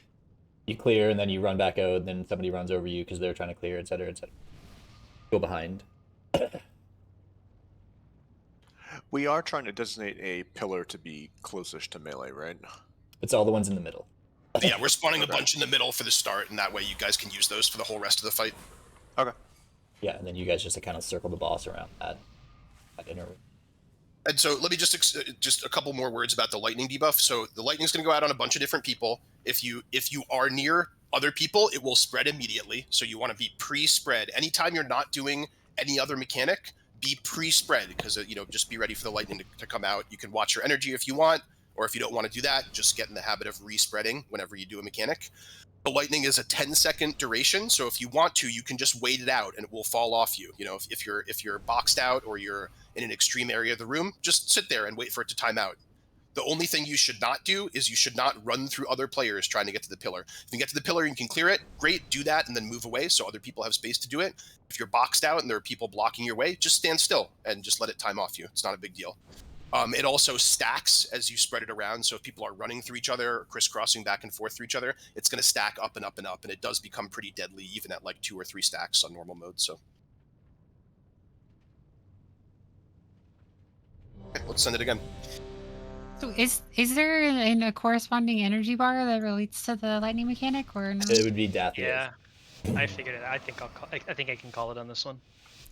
you clear and then you run back out and then somebody runs over you because they're trying to clear, etc., etc. Go behind. We are trying to designate a pillar to be closest to melee, right? It's all the ones in the middle. Yeah, we're spawning a bunch in the middle for the start, and that way you guys can use those for the whole rest of the fight. Okay. Yeah, and then you guys just kind of circle the boss around that inner. And so let me just a couple more words about the lightning debuff. So the lightning's going to go out on a bunch of different people. If you are near other people, it will spread immediately. So you want to be pre-spread. Anytime you're not doing any other mechanic, be pre-spread because just be ready for the lightning to come out. You can watch your energy if you want, or if you don't want to do that, just get in the habit of re-spreading whenever you do a mechanic. The lightning is a 10-second duration, so if you want to, you can just wait it out and it will fall off you. You know, if you're boxed out or you're in an extreme area of the room, just sit there and wait for it to time out. The only thing you should not do is you should not run through other players trying to get to the pillar. If you get to the pillar and you can clear it, great, do that and then move away so other people have space to do it. If you're boxed out and there are people blocking your way, just stand still and just let it time off you. It's not a big deal. It also stacks as you spread it around, so if people are running through each other or crisscrossing back and forth through each other, it's going to stack up and up and up, and it does become pretty deadly even at like 2 or 3 stacks on normal mode, so. Okay, let's send it again. So is there a corresponding energy bar that relates to the lightning mechanic, or no? It would be Dathia. Yeah, I figured it. I think I think I can call it on this one.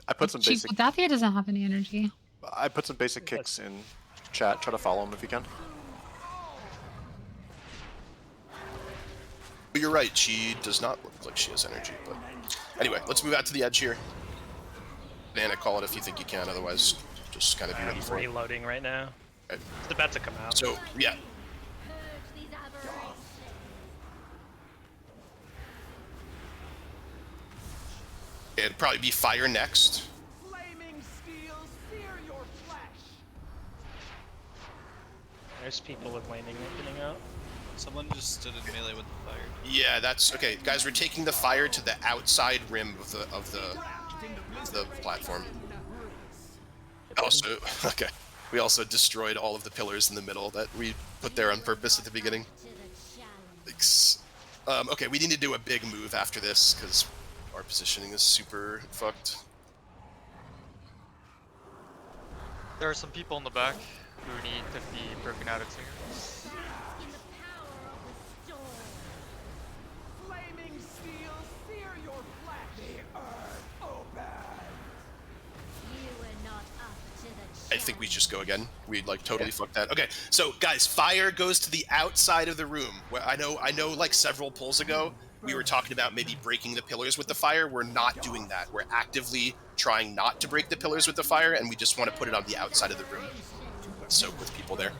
I put some basic. Dathia doesn't have any energy. I put some basic kicks in chat. Try to follow him if you can. You're right. She does not look like she has energy. But anyway, let's move out to the edge here. Banana, call it if you think you can. Otherwise, just kind of be ready for it. Reloading right now. Right. It's about to come out. So yeah. It'd probably be fire next. There's people with lightning opening out. Someone just stood in melee with the fire. Yeah, that's okay, guys. We're taking the fire to the outside rim of the platform. Also, okay, we also destroyed all of the pillars in the middle that we put there on purpose at the beginning. Thanks. Okay, we need to do a big move after this because our positioning is super fucked. There are some people in the back who need to be broken out of here. I think we just go again. We like totally fucked that. Okay, so guys, fire goes to the outside of the room. Where I know like several pulls ago, we were talking about maybe breaking the pillars with the fire. We're not doing that. We're actively trying not to break the pillars with the fire, and we just want to put it on the outside of the room. Soak with people there.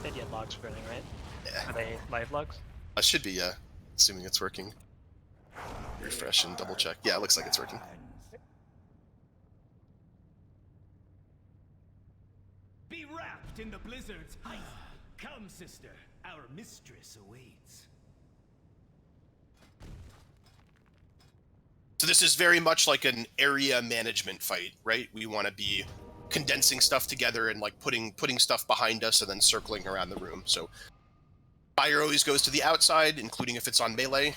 They get logs burning, right? Yeah. Are they live logs? Should be, yeah. Assuming it's working. Refresh and double check. Yeah, it looks like it's working. Be wrapped in the blizzard's height. Come, sister, our mistress awaits. So this is very much like an area management fight, right? We want to be condensing stuff together and like putting stuff behind us and then circling around the room. So fire always goes to the outside, including if it's on melee.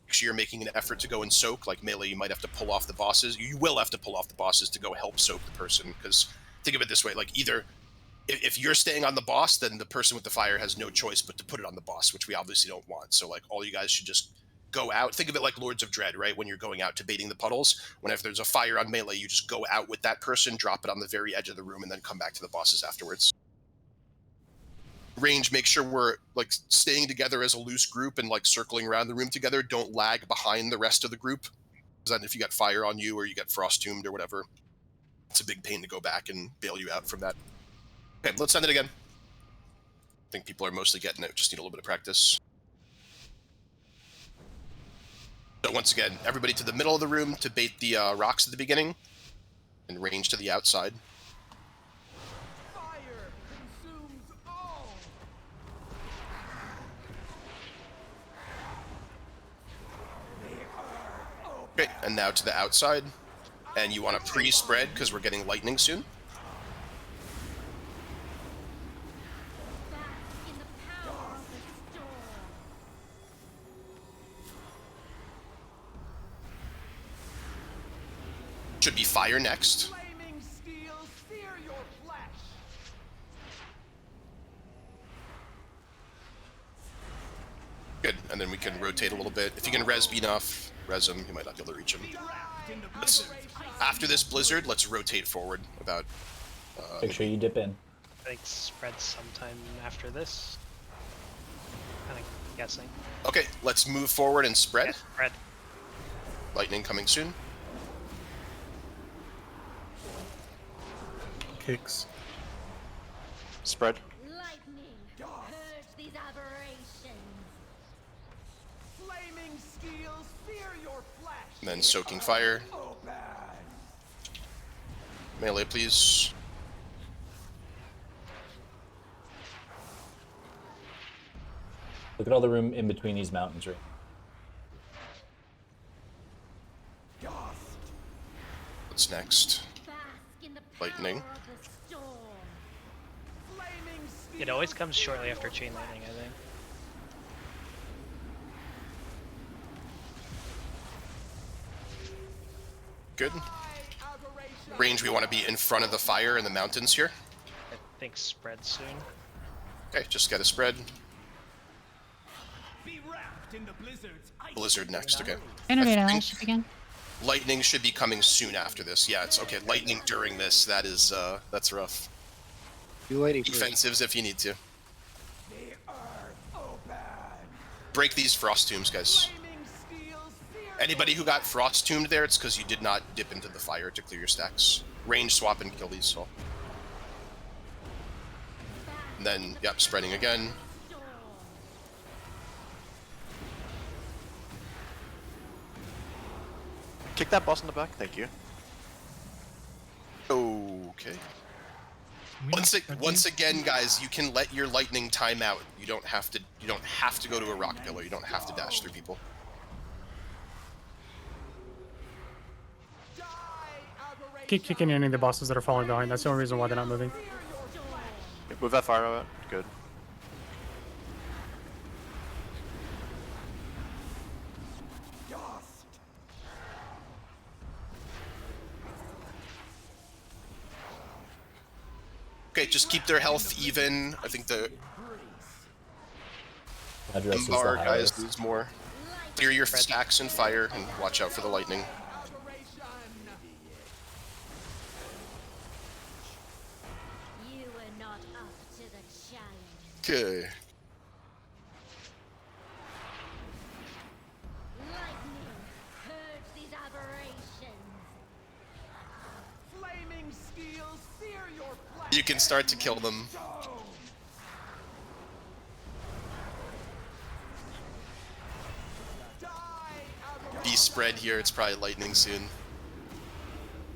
Make sure you're making an effort to go and soak. Like melee, you might have to pull off the bosses. You will have to pull off the bosses to go help soak the person, because think of it this way, like either if you're staying on the boss, then the person with the fire has no choice but to put it on the boss, which we obviously don't want. So like all you guys should just go out. Think of it like Lords of Dread, right? When you're going out to baiting the puddles, whenever there's a fire on melee, you just go out with that person, drop it on the very edge of the room, and then come back to the bosses afterwards. Range, make sure we're like staying together as a loose group and like circling around the room together. Don't lag behind the rest of the group. Because then if you got fire on you or you get frost tombed or whatever, it's a big pain to go back and bail you out from that. Okay, let's send it again. I think people are mostly getting it, just need a little bit of practice. So once again, everybody to the middle of the room to bait the rocks at the beginning, and range to the outside. Okay, and now to the outside, and you want to pre-spread because we're getting lightning soon. Should be fire next. Good, and then we can rotate a little bit. If you can res enough, res him, you might not be able to reach him. After this blizzard, let's rotate forward about... Make sure you dip in. I think spread sometime after this. I think, guessing. Okay, let's move forward and spread. Yeah, spread. Lightning coming soon. Kicks. Spread. Lightning, purge these aberrations. Flaming steel, sear your flesh. And then soaking fire. Melee, please. Look at all the room in between these mountains, right? What's next? Lightning. It always comes shortly after chain lightning, I think. Good. Range, we want to be in front of the fire in the mountains here. I think spread soon. Okay, just get a spread. Be wrapped in the blizzard's ice. Blizzard next, okay. Innervate I ally think should begin. Lightning should be coming soon after this. Yeah, it's okay. Lightning during this, that is, that's rough. Do lightning first. Defensives if you need to. Break these frost tombs, guys. Anybody who got frost tombed there, it's because you did not dip into the fire to clear your stacks. Range swap and kill these, so. And then, yep, spreading again. Kick that boss in the back, thank you. Okay. Once again, guys, you can let your lightning time out. You don't have to go to a rock pillar. You don't have to dash through people. Keep kicking any of the bosses that are falling behind. That's the only reason why they're not moving. Move that fire out. Good. Okay, just keep their health even. I think the bar guys lose more. Clear your stacks and fire, and watch out for the lightning. You were not up to the challenge. Okay. Lightning, purge these aberrations. Flaming steels sear your flesh. You can start to kill them. Be spread here, it's probably lightning soon.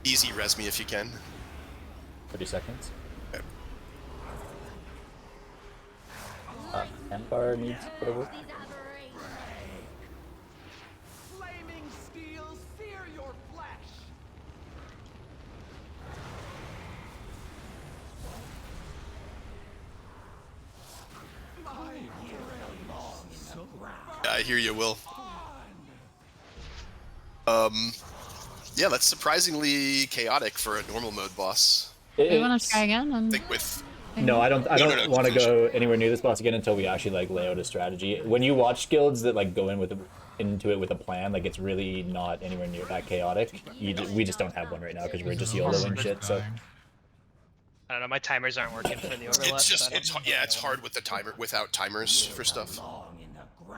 Easy res me if you can. 30 seconds. Okay. Empire needs to work. Flaming steels sear your flesh. I hear you, Will. Yeah, that's surprisingly chaotic for a normal mode boss. You want to try again? I think with... No, I don't. I No, don't no, want to finish. go anywhere near this boss again until we actually like lay out a strategy. When you watch guilds that like go into it with a plan, like it's really not anywhere near that chaotic. We just don't have one right now because we're just YOLOing shit. So I don't know, my timers aren't working for the overlap. It's just, so I don't know. it's hard with the timer, without timers for stuff.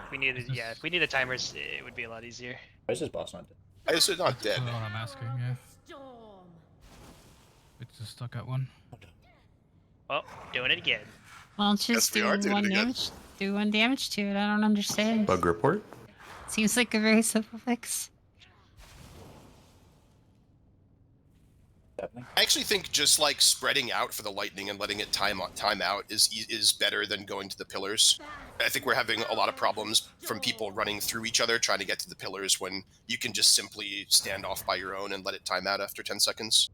If we needed, yeah, if we needed timers, it would be a lot easier. why is this boss not dead? I guess it's not dead. That's what I'm asking, yeah. It's just stuck at one. Oh, doing it again. Well, just we do are doing one it again. damage. Do one damage to it. I don't understand. Bug report? Seems like a very simple fix. I actually think just like spreading out for the lightning and letting it time out is better than going to the pillars. I think we're having a lot of problems from people running through each other trying to get to the pillars when you can just simply stand off by your own and let it time out after 10 seconds.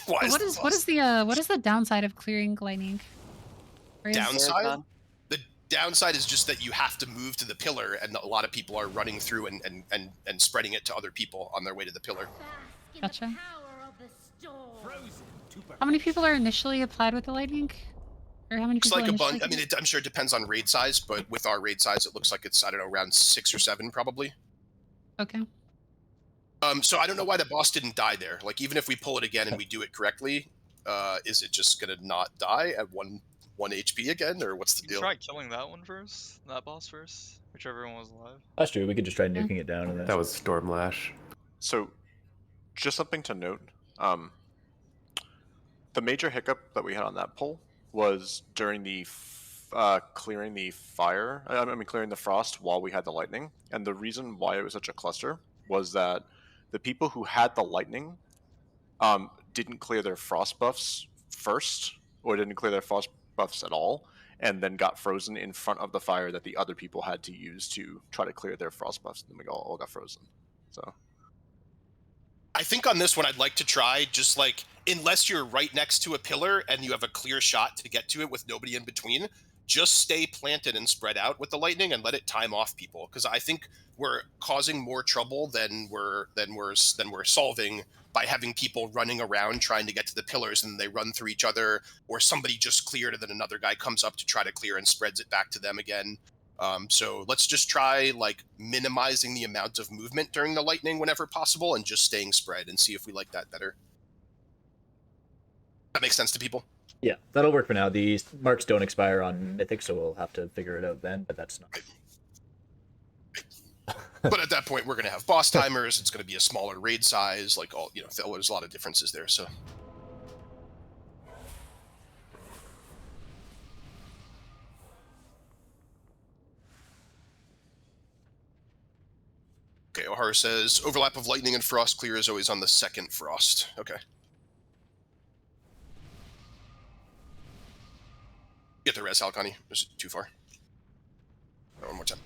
What is the downside of clearing lightning? Or is- Downside? The downside is just that you have to move to the pillar, and a lot of people are running through and spreading it to other people on their way to the pillar. Gotcha. How many people are initially applied with the lightning? Or how many Looks people like a initially bunch. I mean, I'm sure it depends on raid size, but with our raid size, it looks like it's, I don't know, around 6 or 7 probably. Okay. So I don't know why the boss didn't die there. Like, even if we pull it again and we do it correctly, is it just gonna not die at 1 HP again, or what's the deal? Try killing that one first, that boss first, whichever one was alive. That's true. We could just try nuking it down. And then... That was Stormlash. So, just something to note. The major hiccup that we had on that pull was during the clearing the fire. I mean, clearing the frost while we had the lightning. And the reason why it was such a cluster was that the people who had the lightning didn't clear their frost buffs first, or didn't clear their frost buffs at all, and then got frozen in front of the fire that the other people had to use to try to clear their frost buffs, and then we all got frozen. So I think on this one, I'd like to try just like, unless you're right next to a pillar and you have a clear shot to get to it with nobody in between, just stay planted and spread out with the lightning and let it time off people. Because I think we're causing more trouble than we're solving by having people running around trying to get to the pillars and they run through each other, or somebody just cleared and then another guy comes up to try to clear and spreads it back to them again. So let's just try like minimizing the amount of movement during the lightning whenever possible and just staying spread and see if we like that better. That makes sense to people? Yeah, that'll work for now. The marks don't expire on Mythic, so we'll have to figure it out then, but that's not. But at that point, we're going to have boss timers. It's going to be a smaller raid size. Like all, there's a lot of differences there. So. Okay, O'Hara says, overlap of lightning and frost clear is always on the second frost. Okay. Get the res, Halcani. Is it too far? Oh, one more time.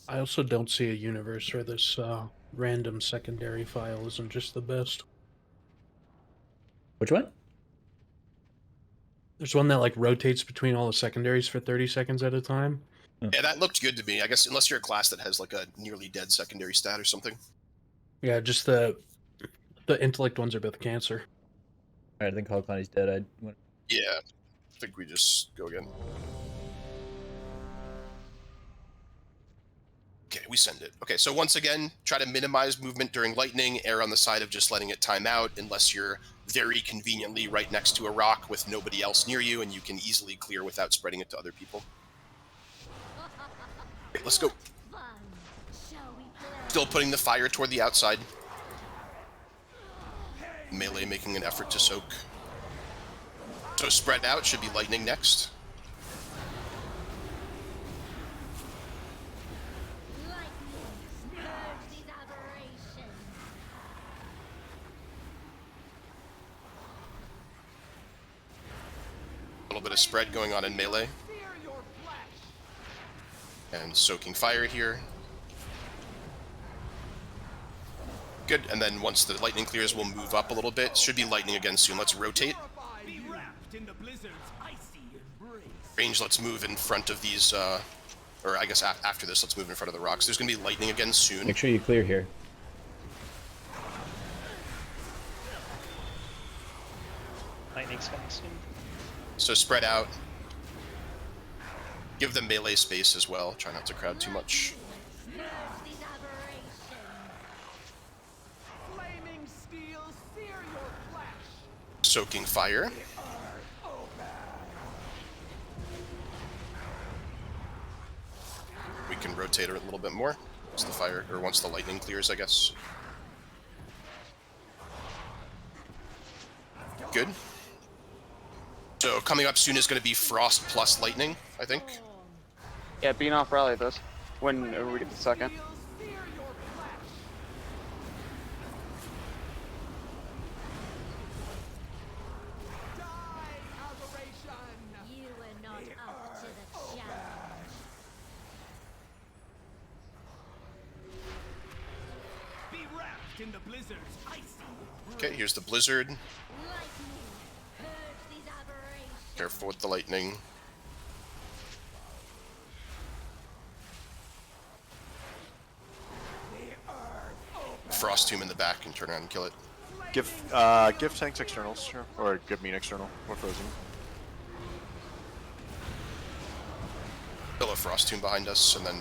I also don't see a universe where this random secondary file isn't just the best. Which one? There's one that like rotates between all the secondaries for 30 seconds at a time. Yeah, that looked good to me. I guess unless you're a class that has like a nearly dead secondary stat or something. Yeah, just the intellect ones are both cancer. Alright, I think Halconi's dead. Yeah, I think we just go again. Okay, we send it. Okay, so once again, try to minimize movement during lightning, err on the side of just letting it time out, unless you're very conveniently right next to a rock with nobody else near you, and you can easily clear without spreading it to other people. Okay, let's go. Still putting the fire toward the outside. Melee making an effort to soak. So spread out, should be lightning next. A little bit of spread going on in melee. And soaking fire here. Good, and then once the lightning clears, we'll move up a little bit. Should be lightning again soon. Let's rotate. Range, let's move in front of these, or I guess after this, let's move in front of the rocks. There's going to be lightning again soon. Make sure you clear here. Lightning's coming soon. So spread out. Give them melee space as well. Try not to crowd too much. Soaking fire. We can rotate it a little bit more once the fire, or once the lightning clears, I guess. Good. So coming up soon is going to be frost plus lightning, I think. Yeah, being off rally this when we get the second. Okay, here's the blizzard. Careful with the lightning. Frost Tomb in the back and turn around and kill it. Give tanks externals, sure. Or give me an external. We're frozen. Kill a Frost Tomb behind us, and then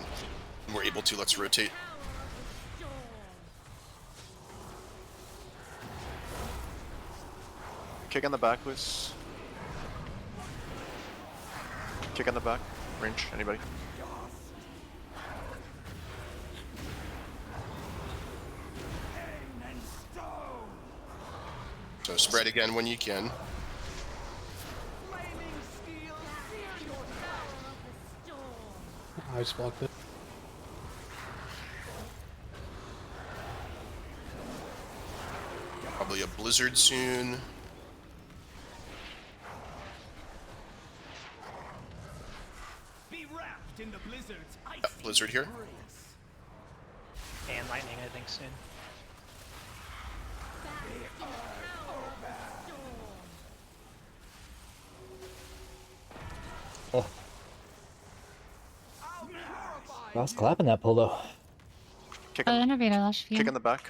when we're able to, let's rotate. Kick on the back, please. Kick on the back. Range, anybody? So spread again when you can. Ice blocked it. Probably a blizzard soon. Be wrapped in the blizzard's icy Blizzard here. embrace. And lightning, I think, soon. Oh. I was clapping that pull though. Innovator last few. Kick in the back.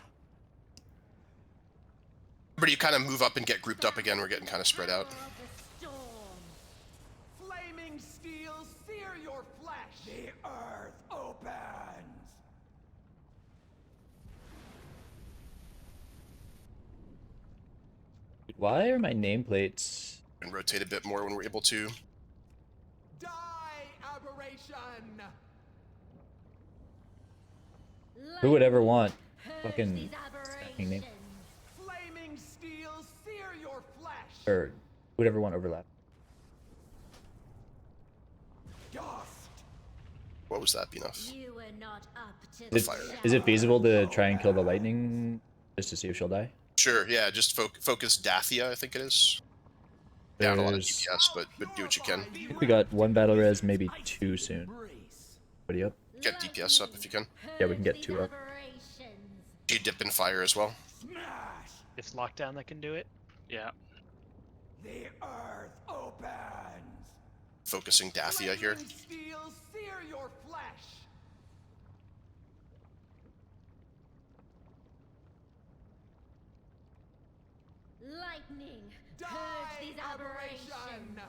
But you kind of move up and get grouped up again. We're getting kind of spread out. Flaming steel, sear your flesh. The earth opens. Why are my nameplates? And rotate a bit more when we're able to. Die, aberration. Who would ever want fucking stacking name? Flaming steel, sear your flesh. Or who would ever want overlap? Dust. What was that, enough? You were not up to Is it feasible to try and kill the lightning just to see if she'll die? Sure, yeah, just focus Dathia, I think it is. Down a lot of There's- DPS, but do what you can. I think we got one battle res, maybe two soon. What are you up? Get DPS up if you can. Yeah, we can get two up. Do you dip in fire as well? It's lockdown that can do it. Yeah. The earth opens. Focusing Dathia here. Flaming steel, sear your flesh. Lightning, purge these aberrations.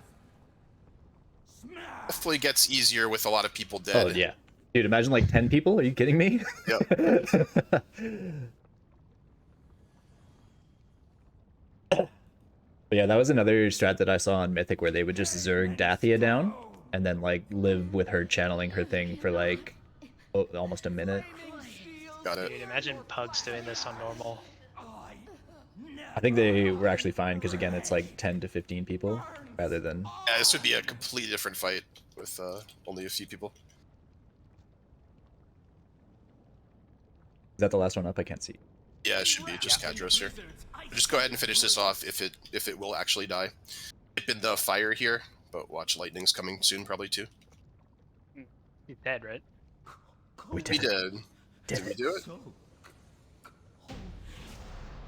Hopefully gets easier with a lot of people dead. Oh yeah. Dude, imagine like 10 people? Are you kidding me? Yep. But yeah, that was another strat that I saw on Mythic where they would just Zerg Dathia down and then like live with her channeling her thing for like almost a minute. Got it. Dude, imagine Pugs doing this on normal. I think they were actually fine because again, it's like 10 to 15 people rather than. Yeah, this would be a completely different fight with only a few people. Is that the last one up? I can't see. Yeah, it should be just Kadros here. Just go ahead and finish this off if it will actually die. Dip in the fire here, but watch lightning's coming soon probably too. He's dead, right? We did. Did we do it?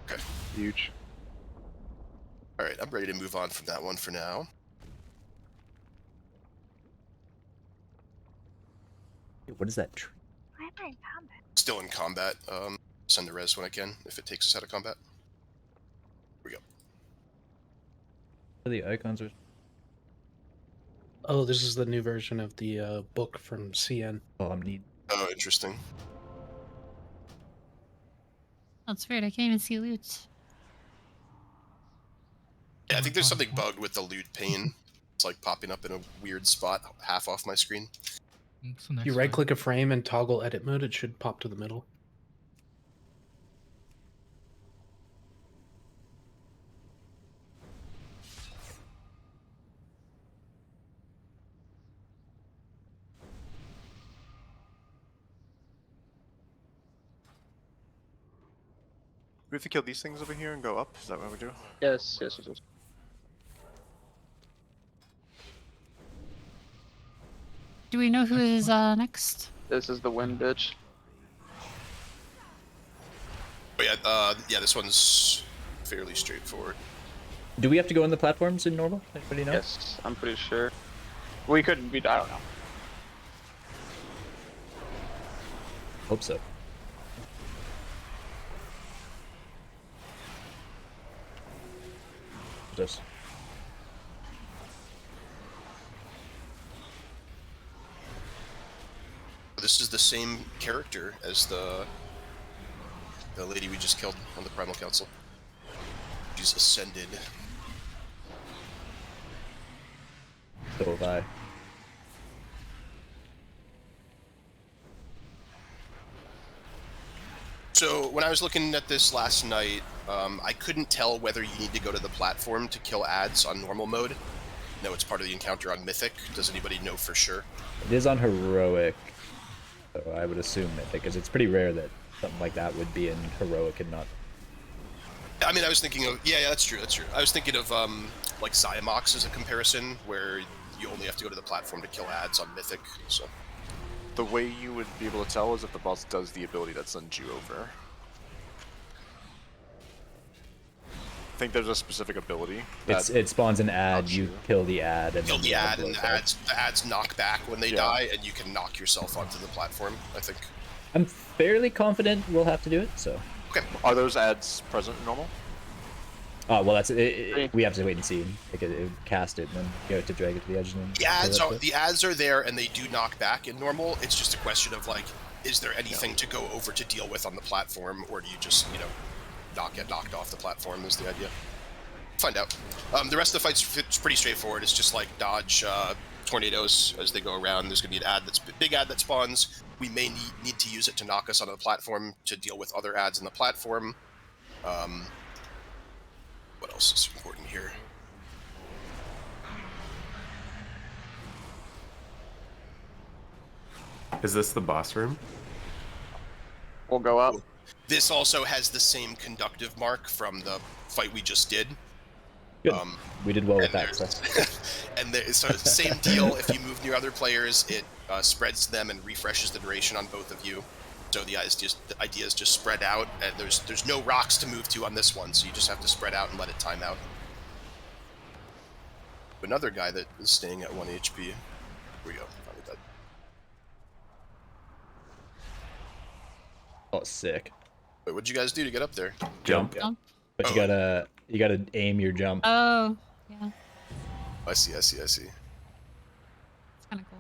Okay. Huge. Alright, I'm ready to move on from that one for now. What is that tree? Why am I in combat? Still in combat. Send a res when I can, if it takes us out of combat. Here we go. The icons are. Oh, this is the new version of the book from CN. Oh, I'm neat. Oh, interesting. That's weird. I can't even see loot. Yeah, I think there's something bugged with the loot pane. It's like popping up in a weird spot half off my screen. You right click a frame and toggle edit mode, it should pop to the middle. We have to kill these things over here and go up? Is that what we do? Yes, yes, yes, yes. Do we know who is next? This is the wind bitch. But yeah, this one's fairly straightforward. Do we have to go on the platforms in normal? Anybody know? Yes, I'm pretty sure. We could be. I don't know. Hope so. This. This is the same character as the lady we just killed on the Primal Council. She's ascended. So have I. So when I was looking at this last night, I couldn't tell whether you need to go to the platform to kill ads on normal mode. No, it's part of the encounter on Mythic. Does anybody know for sure? It is on Heroic, so I would assume Mythic, because it's pretty rare that something like that would be in Heroic and not... I mean, I was thinking of... Yeah, that's true, that's true. I was thinking of, like, Xymox as a comparison, where you only have to go to the platform to kill ads on Mythic, so... The way you would be able to tell is if the boss does the ability that sends you over. I think there's a specific ability. It spawns an ad, you kill the ad, and kill the ad, and the ads knock back when they die, and you can knock yourself onto the platform, I think. I'm fairly confident we'll have to do it, so... Okay. Are those ads present in normal? Oh, well, that's we have to wait and see. Cast it, and then go to drag it to the edge. And then The ads are there, and they do knock back in normal. It's just a question of, like, is there anything to go over to deal with on the platform, or do you just, you know, not get knocked off the platform is the idea. Find out. The rest of the fight's pretty straightforward. It's just like dodge tornadoes as they go around. There's going to be an ad big ad that spawns. We may need to use it to knock us onto the platform to deal with other ads on the platform. What else is important here? Is this the boss room? We'll go up. This also has the same conductive mark from the fight we just did. Good. We did well with that. So. And so same deal. If you move near other players, it spreads them and refreshes the duration on both of you. So the idea is just spread out, and there's no rocks to move to on this one, so you just have to spread out and let it time out. Another guy that is staying at 1 HP. Here we go. Finally dead. Oh, sick. Wait, what'd you guys do to get up there? Jump. But you gotta aim your jump. Oh, yeah. I see. It's kind of cool.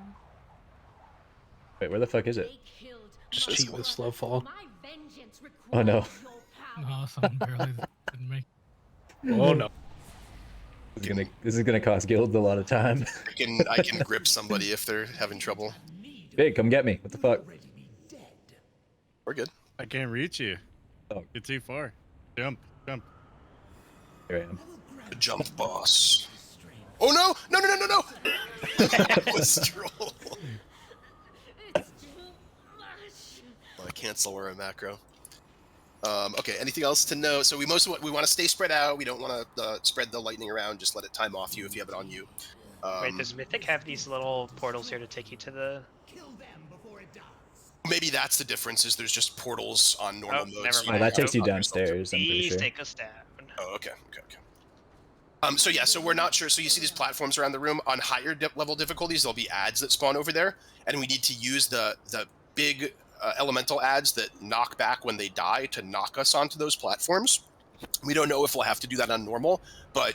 Wait, where the fuck is it? Just cheat with slow fall. Oh no. No, someone barely didn't make. Oh no. This is gonna cost guilds a lot of time. I can grip somebody if they're having trouble. Hey, come get me. What the fuck? We're good. I can't reach you. Oh. You're too far. Jump. Here I am. The jump boss. Oh no! No! That was troll. I cancel or a macro. Okay, anything else to know? So we want to stay spread out. We don't want to spread the lightning around. Just let it time off you if you have it on you. Wait, does Mythic have these little portals here to take you to the... Maybe that's the difference, is there's just portals on normal mode. Never Oh, that takes you downstairs, I'm pretty Please sure. take us down. Oh, okay. So yeah, so we're not sure. So you see these platforms around the room. On higher level difficulties, there'll be ads that spawn over there, and we need to use the big elemental ads that knock back when they die to knock us onto those platforms. We don't know if we'll have to do that on normal, but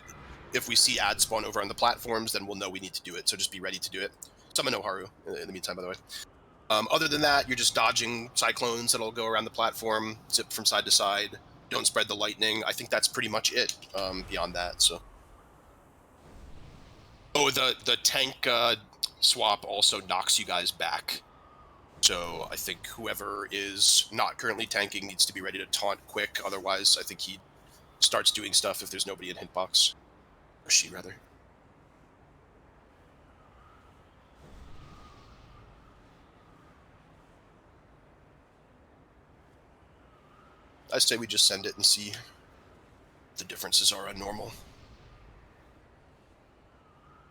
if we see ads spawn over on the platforms, then we'll know we need to do it. So just be ready to do it. Summon Oharu in the meantime, by the way. Other than that, you're just dodging cyclones that'll go around the platform, zip from side to side. Don't spread the lightning. I think that's pretty much it. Beyond that, so. Oh, the tank swap also knocks you guys back. So I think whoever is not currently tanking needs to be ready to taunt quick. Otherwise, I think he starts doing stuff if there's nobody in hitbox. Or she, rather. I say we just send it and see what the differences are on normal.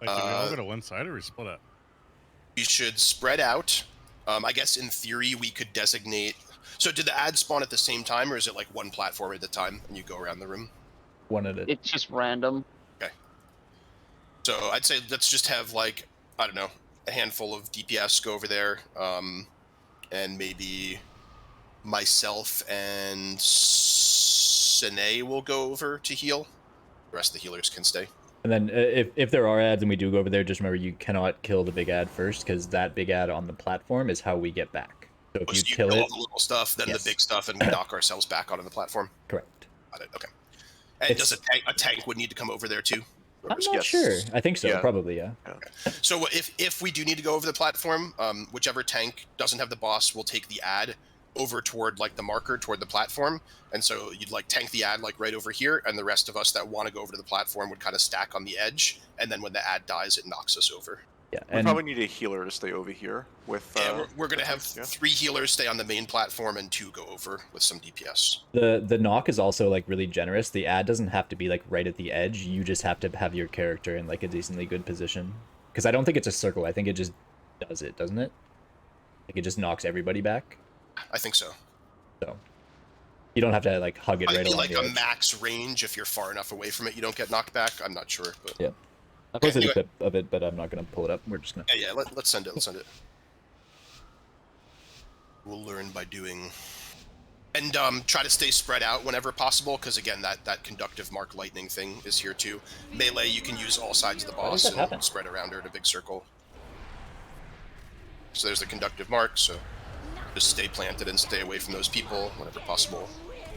Like, do we all go to one side or we split up? We should spread out. I guess in theory we could designate... So did the ads spawn at the same time, or is it like one platform at a time and you go around the room? One at a... It's just random. Okay. So I'd say let's just have, like, I don't know, a handful of DPS go over there, and maybe myself and Sine will go over to heal. The rest of the healers can stay. And then if there are ads and we do go over there, just remember you cannot kill the big ad first, because that big ad on the platform is how we get back. So if you kill it, all the little stuff, then the big stuff, and we knock ourselves back onto the platform. Correct. Got it. Okay. And does a tank would need to come over there too? I'm not sure. I think so. Probably, yeah. Okay. So if we do need to go over the platform, whichever tank doesn't have the boss will take the ad. over toward like the marker, toward the platform, and so you'd like tank the ad like right over here, and the rest of us that want to go over to the platform would kind of stack on the edge, and then when the ad dies, it knocks us over. Yeah, We and probably need a healer to stay over here with. Yeah, we're gonna have yeah. 3 healers stay on the main platform and 2 go over with some DPS. the knock is also like really generous. The ad doesn't have to be like right at the edge. You just have to have your character in like a decently good position. Because I don't think it's a circle. I think it just does it, doesn't it? Like it just knocks everybody back. I think so. So you don't have to like hug it right along like the a edge. max range. If you're far enough away from it, you don't get knocked back. I'm not sure, but Yeah. I okay, posted anyway. a clip of it, but I'm not gonna pull it up. We're just gonna. Yeah. Let's send it. Let's send it. We'll learn by doing. And try to stay spread out whenever possible, because again, that conductive mark lightning thing is here too. Melee, you can use all sides of the Why does boss that happen? and spread around her in a big circle. So there's the conductive mark, so just stay planted and stay away from those people whenever possible.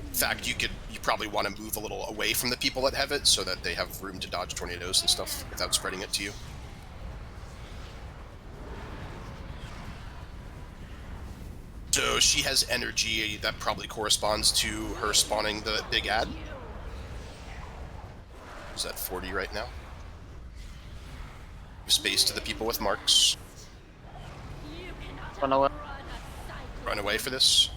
In fact, you probably want to move a little away from the people that have it, so that they have room to dodge tornadoes and stuff without spreading it to you. So she has energy that probably corresponds to her spawning the big ad. Is that 40 right now? Space to the people with marks. Run away. Run away for this.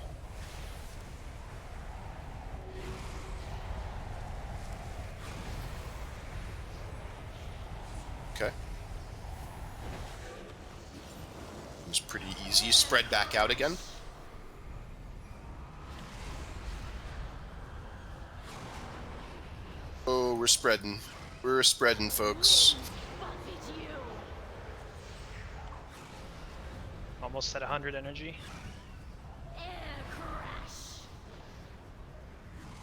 Okay. It was pretty easy. Spread back out again. Oh, we're spreading. We're spreading, folks. Almost at 100 energy.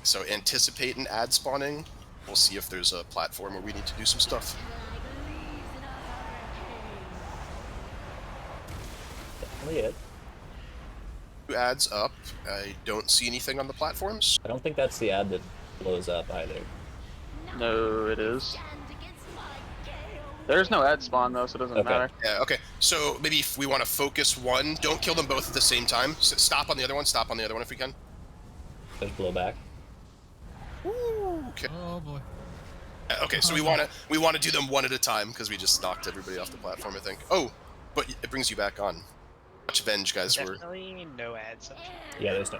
So anticipate an ad spawning. We'll see if there's a platform where we need to do some stuff. Definitely it. 2 ads up. I don't see anything on the platforms. I don't think that's the ad that blows up either. No, it is. There's no ad spawn though, so it doesn't matter. Yeah, okay. So maybe if we want to focus one, don't kill them both at the same time. Stop on the other one, stop on the other one if we can. There's blowback. Ooh, okay. Oh boy. Okay, so we want to do them one at a time because we just knocked everybody off the platform, I think. Oh, but it brings you back on. Much venge, guys. We're Definitely no ads. Yeah, there's no.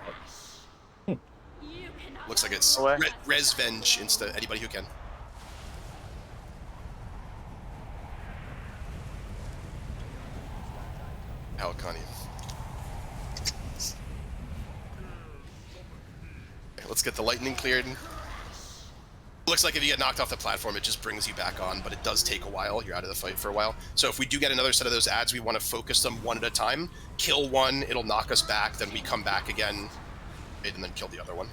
looks like it's res venge insta anybody who can. Halikani. Okay, let's get the lightning cleared. Looks like if you get knocked off the platform, it just brings you back on, but it does take a while. You're out of the fight for a while. So if we do get another set of those ads, we want to focus them one at a time. Kill one, it'll knock us back, then we come back again, and then kill the other one.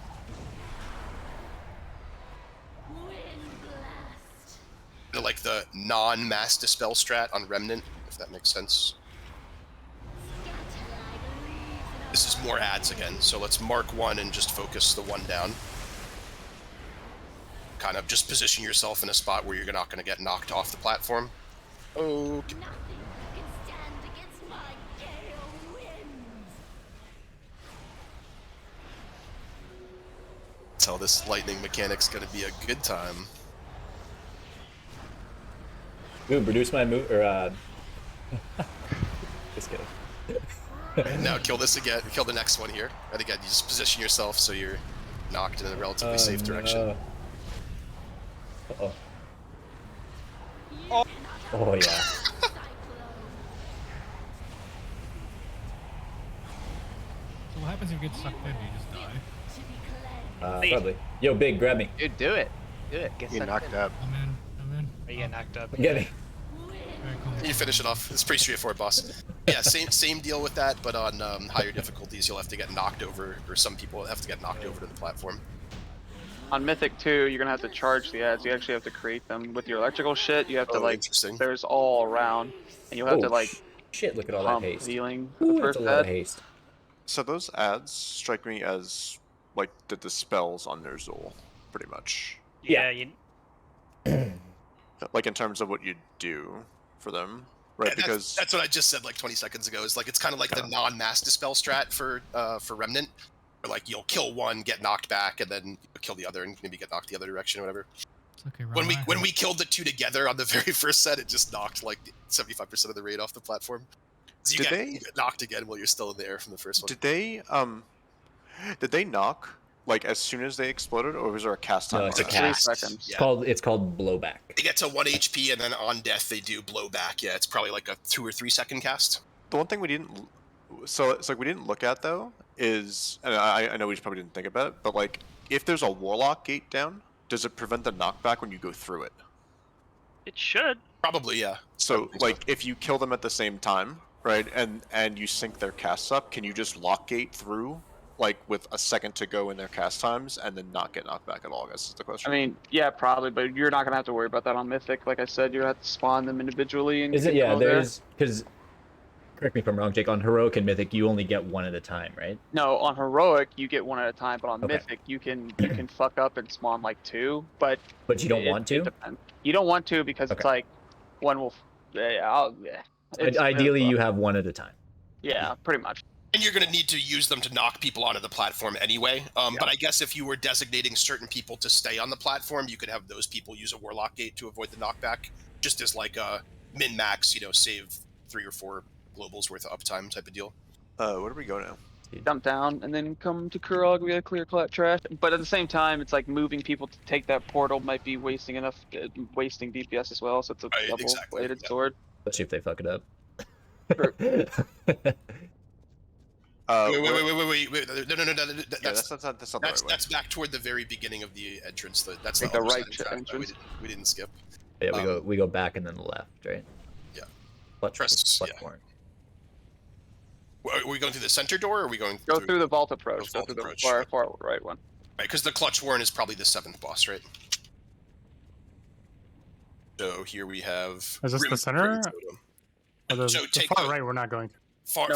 Like the non-mass dispel strat on Remnant, if that makes sense. This is more ads again, so let's mark one and just focus the one down. Kind of just position yourself in a spot where you're not going to get knocked off the platform. Okay. Tell this lightning mechanic's going to be a good time. Ooh, reduce my move, or just kidding. Now kill this again, kill the next one here. And again, you just position yourself so you're knocked in a relatively safe direction. Uh-oh. Oh, yeah. So what happens if you get sucked in? You just die. Probably. Yo, Big, grab me. Dude, do it. Do it. Get knocked up. I'm in. I'm in. Or you get knocked up. Get me. Very cool. You finish it off. It's pretty straightforward, boss. Yeah, same deal with that, but on higher difficulties, you'll have to get knocked over, or some people have to get knocked over to the platform. On Mythic 2, you're gonna have to charge the ads. You actually have to create them with your electrical shit. You have to like. There's all around, and you have to like. Shit! Look at all that pump haste. Healing. Ooh, The that's first a lot of ad. haste. So those ads strike me as like the dispels on Ner'zhul, pretty much. Yeah, you Like in terms of what you do for them, right? Yeah, Because that's what I just said like 20 seconds ago. Is like it's kind of like the non-mass dispel strat for Remnant, where like you'll kill one, get knocked back, and then you'll kill the other, and maybe get knocked the other direction or whatever. It's okay, When we killed the two together on the very first set, it just knocked like 75% of the raid off the platform. So you get knocked again while you're still in the air from the first one. did they knock like as soon as they exploded, or was there a cast time? No, it's a on that? cast. 3 seconds. It's called blowback. They get to 1 HP, and then on death they do blowback. Yeah, it's probably like a 2 or 3 second cast. The one thing we didn't, so it's like we didn't look at though is, and I know we just probably didn't think about it, but like if there's a Warlock gate down, does it prevent the knockback when you go through it? It should. Probably, yeah. So like if you kill them at the same time, right, and you sync their casts up, can you just lock gate through, like with a second to go in their cast times, and then not get knocked back at all? I guess is the question. I mean, yeah, probably, but you're not gonna have to worry about that on Mythic. Like I said, you have to spawn them individually. And Is it? Yeah, there's because. Correct me if I'm wrong, Jake. On Heroic and Mythic, you only get one at a time, right? No, on Heroic you get one at a time, but on Mythic you can fuck up and spawn like 2. But you don't want to. You don't want to because it's like one will. Ideally, you have one at a time. Yeah, pretty much. And you're going to need to use them to knock people onto the platform anyway. But I guess if you were designating certain people to stay on the platform, you could have those people use a Warlock gate to avoid the knockback, just as like a min-max, save 3 or 4 globals worth of uptime type of deal. Where do we go now? Dump down and then come to Kurog. We gotta clear trash. But at the same time, it's like moving people to take that portal might be wasting wasting DPS as well. So it's a double-bladed sword. Especially if they fuck it up. Wait. No. That's not the right way. That's back toward the very beginning of the entrance. That's like the the right entrance. We didn't skip. Yeah, we go back and then the left, right? Yeah. Clutch warren. Are we going through the center door, or are we going through the vault approach? Go through the far right one. Right, because the clutch warren is probably the 7th boss, right? So here we have. Is this the center? So the far right, we're not going. Far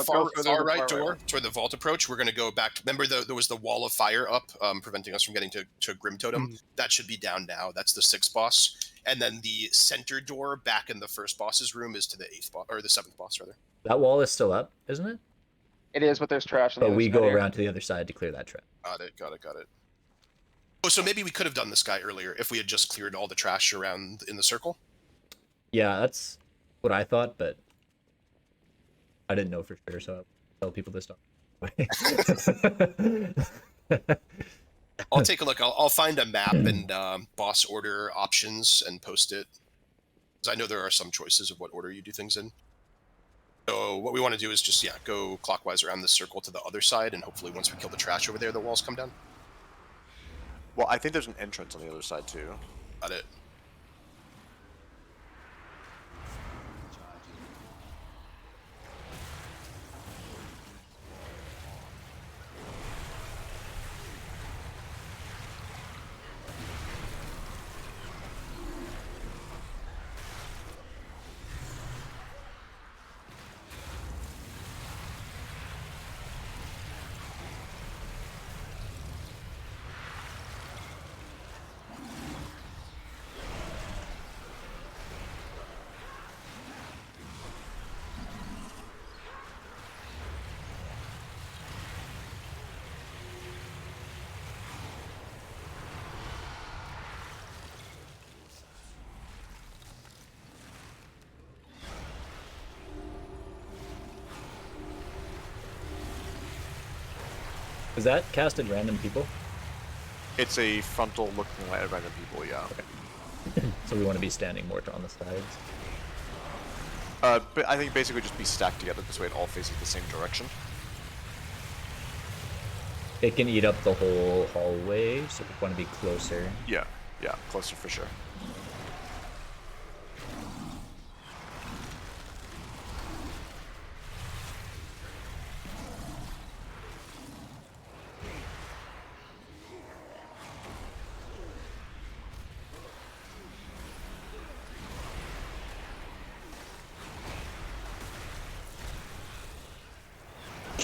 right door toward the vault approach. We're going to go back. Remember, there was the wall of fire up, preventing us from getting to Grim Totem. That should be down now. That's the 6th boss, and then the center door back in the first boss's room is to the 8th boss, or the 7th boss rather. That wall is still up, isn't it? It is, but there's trash. But we go around to the other side to clear that trap. Got it. Oh, so maybe we could have done this guy earlier if we had just cleared all the trash around in the circle. Yeah, that's what I thought, but I didn't know for sure, so I'll tell people this stuff. I'll take a look. I'll find a map and boss order options and post it. Because I know there are some choices of what order you do things in. So what we want to do is just, go clockwise around this circle to the other side, and hopefully once we kill the trash over there, the walls come down. Well, I think there's an entrance on the other side, too. Got it. Is that cast at random people? It's a frontal looking at random people, yeah. Okay. So we want to be standing more on the sides. But I think basically just be stacked together this way it all faces the same direction. It can eat up the whole hallway, so we want to be closer. Yeah, closer for sure.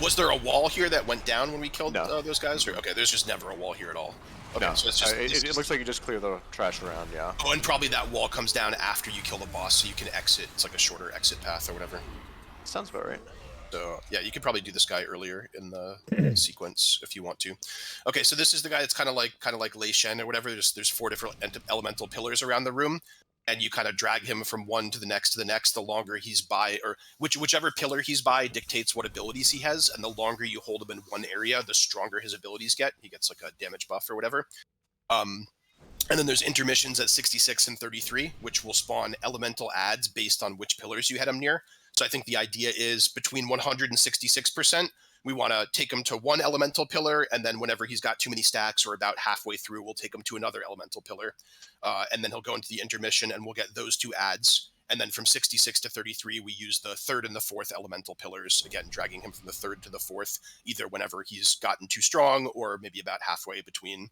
Was there a wall here that went down when we killed those guys? Or, okay, there's just never a wall here at all. Okay, No, so it's just, it looks like you just clear the trash around, yeah. Oh, and probably that wall comes down after you kill the boss, so you can exit. It's like a shorter exit path or whatever. Sounds about right. So yeah, you could probably do this guy earlier in the sequence if you want to. Okay, so this is the guy that's kind of like Lei Shen or whatever. There's 4 different elemental pillars around the room, and you kind of drag him from one to the next to the next. The longer he's by, or whichever pillar he's by dictates what abilities he has, and the longer you hold him in one area, the stronger his abilities get. He gets like a damage buff or whatever. And then there's intermissions at 66 and 33, which will spawn elemental adds based on which pillars you had him near. So I think the idea is between 100 and 66%, we want to take him to one elemental pillar, and then whenever he's got too many stacks or about halfway through, we'll take him to another elemental pillar. And then he'll go into the intermission, and we'll get those 2 adds. And then from 66 to 33, we use the 3rd and the 4th elemental pillars, again, dragging him from the 3rd to the 4th, either whenever he's gotten too strong or maybe about halfway between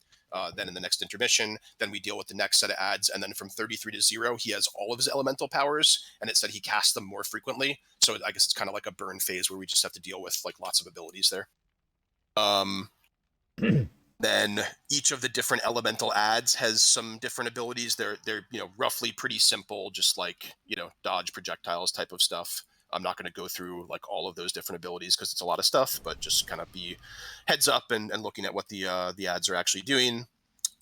then in the next intermission. Then we deal with the next set of adds, and then from 33 to 0, he has all of his elemental powers, and it said he casts them more frequently. So I guess it's kind of like a burn phase where we just have to deal with like lots of abilities there. Then each of the different elemental adds has some different abilities. They're roughly pretty simple, just like dodge projectiles type of stuff. I'm not going to go through like all of those different abilities because it's a lot of stuff, but just kind of be heads up and looking at what the adds are actually doing.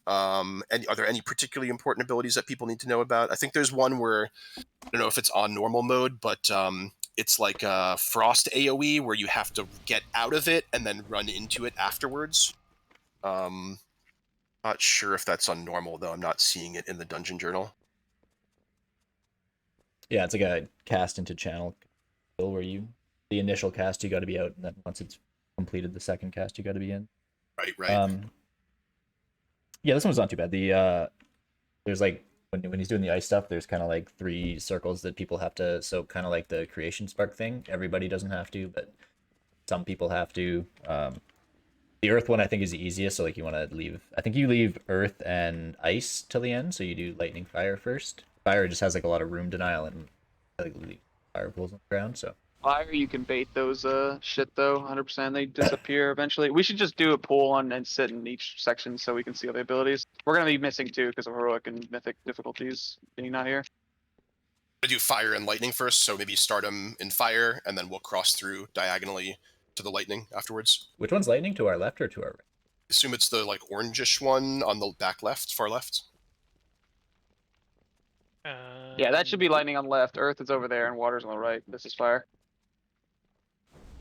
And are there any particularly important abilities that people need to know about? I think there's one where I don't know if it's on normal mode, but it's like a frost AoE where you have to get out of it and then run into it afterwards. Not sure if that's on normal though. I'm not seeing it in the dungeon journal. Yeah, it's like a cast into channel where the initial cast you got to be out, and then once it's completed the second cast you got to be in. Right. Yeah, this one's not too bad. There's like when he's doing the ice stuff, there's kind of like 3 circles that people have to, so kind of like the creation spark thing. Everybody doesn't have to, but some people have to. The earth one I think is the easiest, so like you want to leave, I think you leave earth and ice till the end, so you do lightning fire first. Fire just has like a lot of room denial and like leave fire pools on the ground, so. Fire, you can bait those shit though, 100%. They disappear eventually. We should just do a pool on and sit in each section so we can see all the abilities. We're gonna be missing 2 because of heroic and mythic difficulties being not here. I do fire and lightning first, so maybe start them in fire, and then we'll cross through diagonally to the lightning afterwards. Which one's lightning, to our left or to our right? Assume it's the like orangish one on the back left, far left. Yeah, that should be lightning on left. Earth is over there, and water's on the right. This is fire.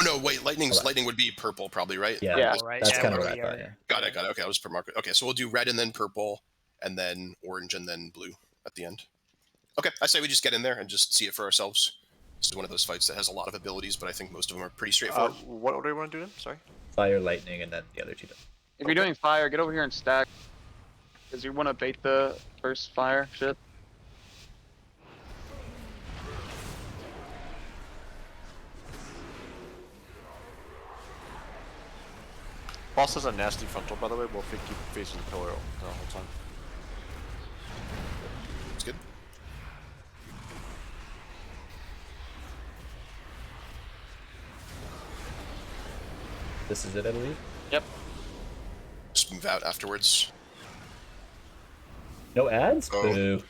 No, wait, lightning would be purple, probably, right? Yeah, right. That's kind of what I thought. Yeah. Got it. Okay, I was per market. Okay, so we'll do red and then purple, and then orange and then blue at the end. Okay, I say we just get in there and just see it for ourselves. This is one of those fights that has a lot of abilities, but I think most of them are pretty straightforward. What order do you want to do then? Sorry. Fire, lightning, and then the other 2. If you're doing fire, get over here and stack, because you want to bait the first fire shit. Boss has a nasty frontal, by the way. We'll keep facing the pillar the whole time. That's good. This is it, I believe? Yep. Just move out afterwards. No ads? Oh. Boo.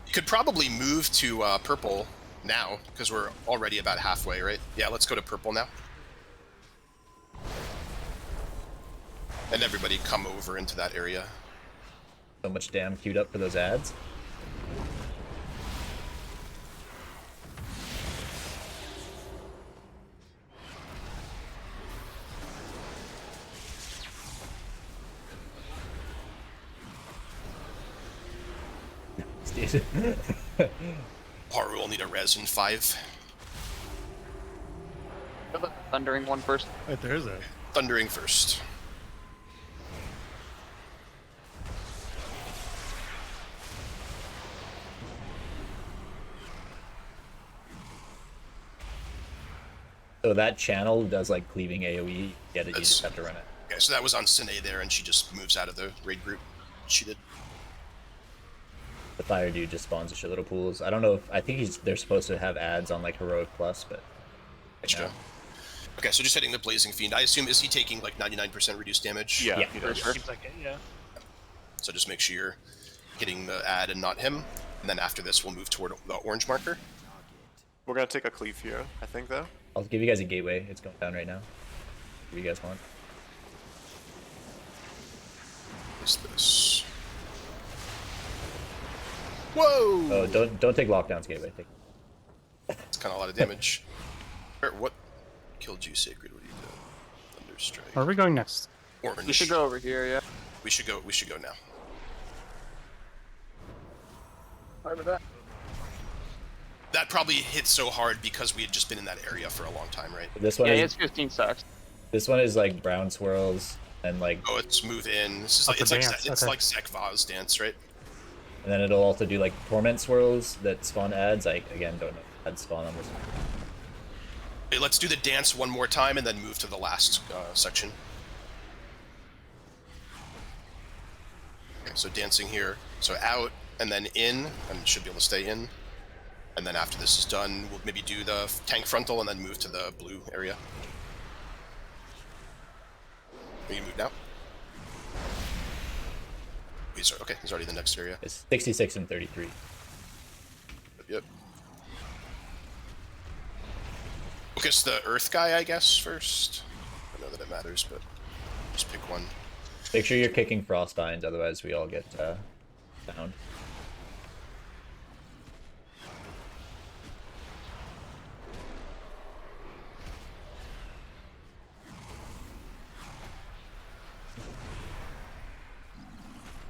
You could probably move to purple now, because we're already about halfway, right? Yeah, let's go to purple now. And everybody come over into that area. So much damn queued up for those ads. Haru will need a res in 5. Thundering one first. Right, there's it. Thundering first. So that channel does like cleaving AoE. Yeah, you just have to run it. Okay, so that was on Sine there, and she just moves out of the raid group. She did. The fire dude just spawns a shitload of pools. I don't know if they're supposed to have ads on like heroic plus, but Extra. Okay, so just hitting the Blazing Fiend. I assume, is he taking like 99% reduced damage? Yeah, Yeah, he For does. sure. Seems like it, yeah. So just make sure you're hitting the ad and not him. And then after this, we'll move toward the orange marker. We're gonna take a cleave here, I think, though. I'll give you guys a gateway. It's going down right now. What do you guys want? What's this? Whoa! Oh, don't take lockdowns gateway. Take... It's kind of a lot of damage. What killed you, Sacred? What are you doing? Thunderstrike. Where are we going next? Orange. We should go over here, yeah. We should go now. Sorry about that. That probably hit so hard because we had just been in that area for a long time, right? This one Yeah, is, it's 15 stacks. this one is like brown swirls and like, Oh, it's move in. This is Oh, like for it's like dance, it's okay. like Sekvaz dance, right? and then it'll also do like torment swirls that spawn ads. I again don't know if ads spawn on this one. Okay, let's do the dance one more time and then move to the last section. Okay, so dancing here. So out and then in, and should be able to stay in. And then after this is done, we'll maybe do the tank frontal and then move to the blue area. We can move now. Okay, he's already in the next area. It's 66 and 33. Yep. Focus the earth guy, I guess, first. I know that it matters, but just pick one. Make sure you're kicking frostbinds, otherwise we all get down.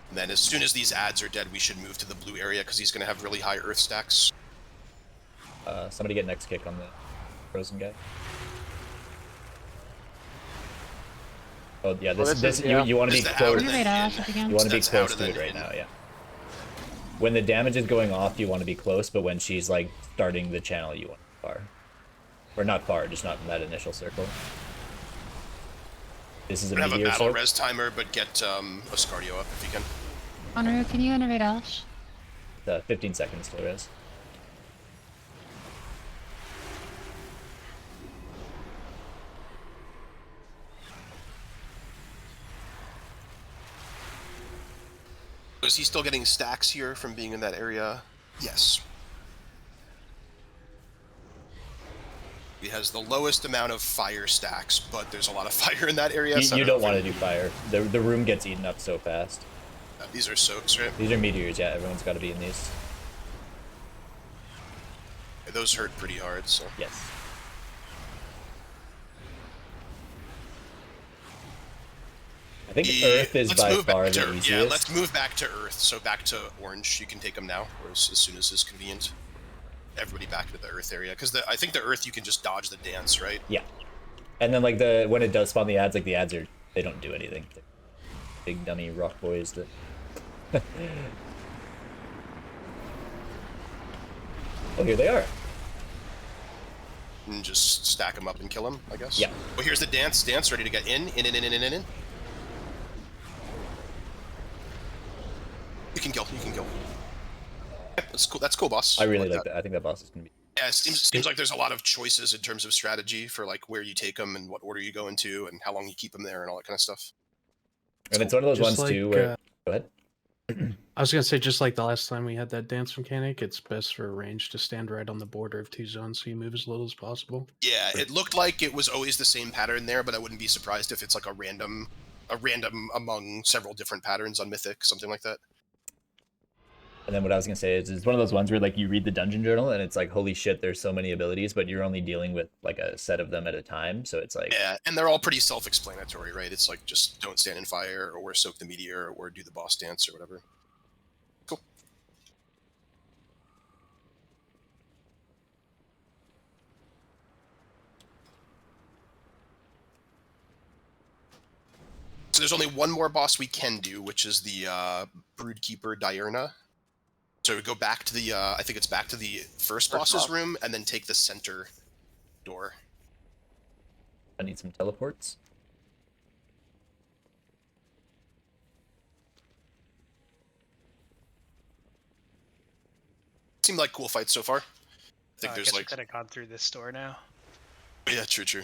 And then as soon as these ads are dead, we should move to the blue area because he's going to have really high earth stacks. Somebody get next kick on the frozen guy. Oh yeah, you want to be close. You want to be close to it right now, yeah. When the damage is going off, you want to be close, but when she's like starting the channel, you want to be far. Or not far, just not in that initial circle. This is a have a meteor battle soak. res timer, but get Ascardio up if you can. Honoru, can you innovate Ash? 15 seconds to res. Is he still getting stacks here from being in that area? Yes. He has the lowest amount of fire stacks, but there's a lot of fire in that area. You don't want to do fire. The room gets eaten up so fast. These are soaks, right? These are meteors, yeah, everyone's got to be in these. Those hurt pretty hard, so. Yes. I think Earth is by far the easiest. Yeah, let's move back to Earth. So back to Orange. You can take him now, or as soon as is convenient. Everybody back to the Earth area, because I think the Earth you can just dodge the dance, right? Yeah. And then like when it does spawn the ads, like the ads they don't do anything. They're big dummy rock boys that. Oh, here they are. And just stack them up and kill them, I guess. Yeah. Well, here's the dance. Dance ready to get in. You can kill. Yeah, that's cool. That's cool, boss. I really like that. I think that boss is gonna be. Yeah, it seems like there's a lot of choices in terms of strategy for like where you take them and what order you go into and how long you keep them there and all that kind of stuff. And it's one of those Just ones like, too where. Go ahead. I was gonna say, just like the last time we had that dance mechanic, it's best for a range to stand right on the border of 2 zones so you move as little as possible. Yeah, it looked like it was always the same pattern there, but I wouldn't be surprised if it's like a random among several different patterns on Mythic, something like that. And then what I was gonna say is it's one of those ones where like you read the dungeon journal and it's like, holy shit, there's so many abilities, but you're only dealing with like a set of them at a time. So it's like, Yeah, and they're all pretty self-explanatory, right? It's like just don't stand in fire, or soak the meteor, or do the boss dance, or whatever. Cool. So there's only one more boss we can do, which is the Broodkeeper Diurna. So we go back to the, I think it's back to the first boss's room, and then take the center door. I need some teleports. Seemed like cool fights so far. I think I there's guess like, we could have gone through this door now. yeah, true.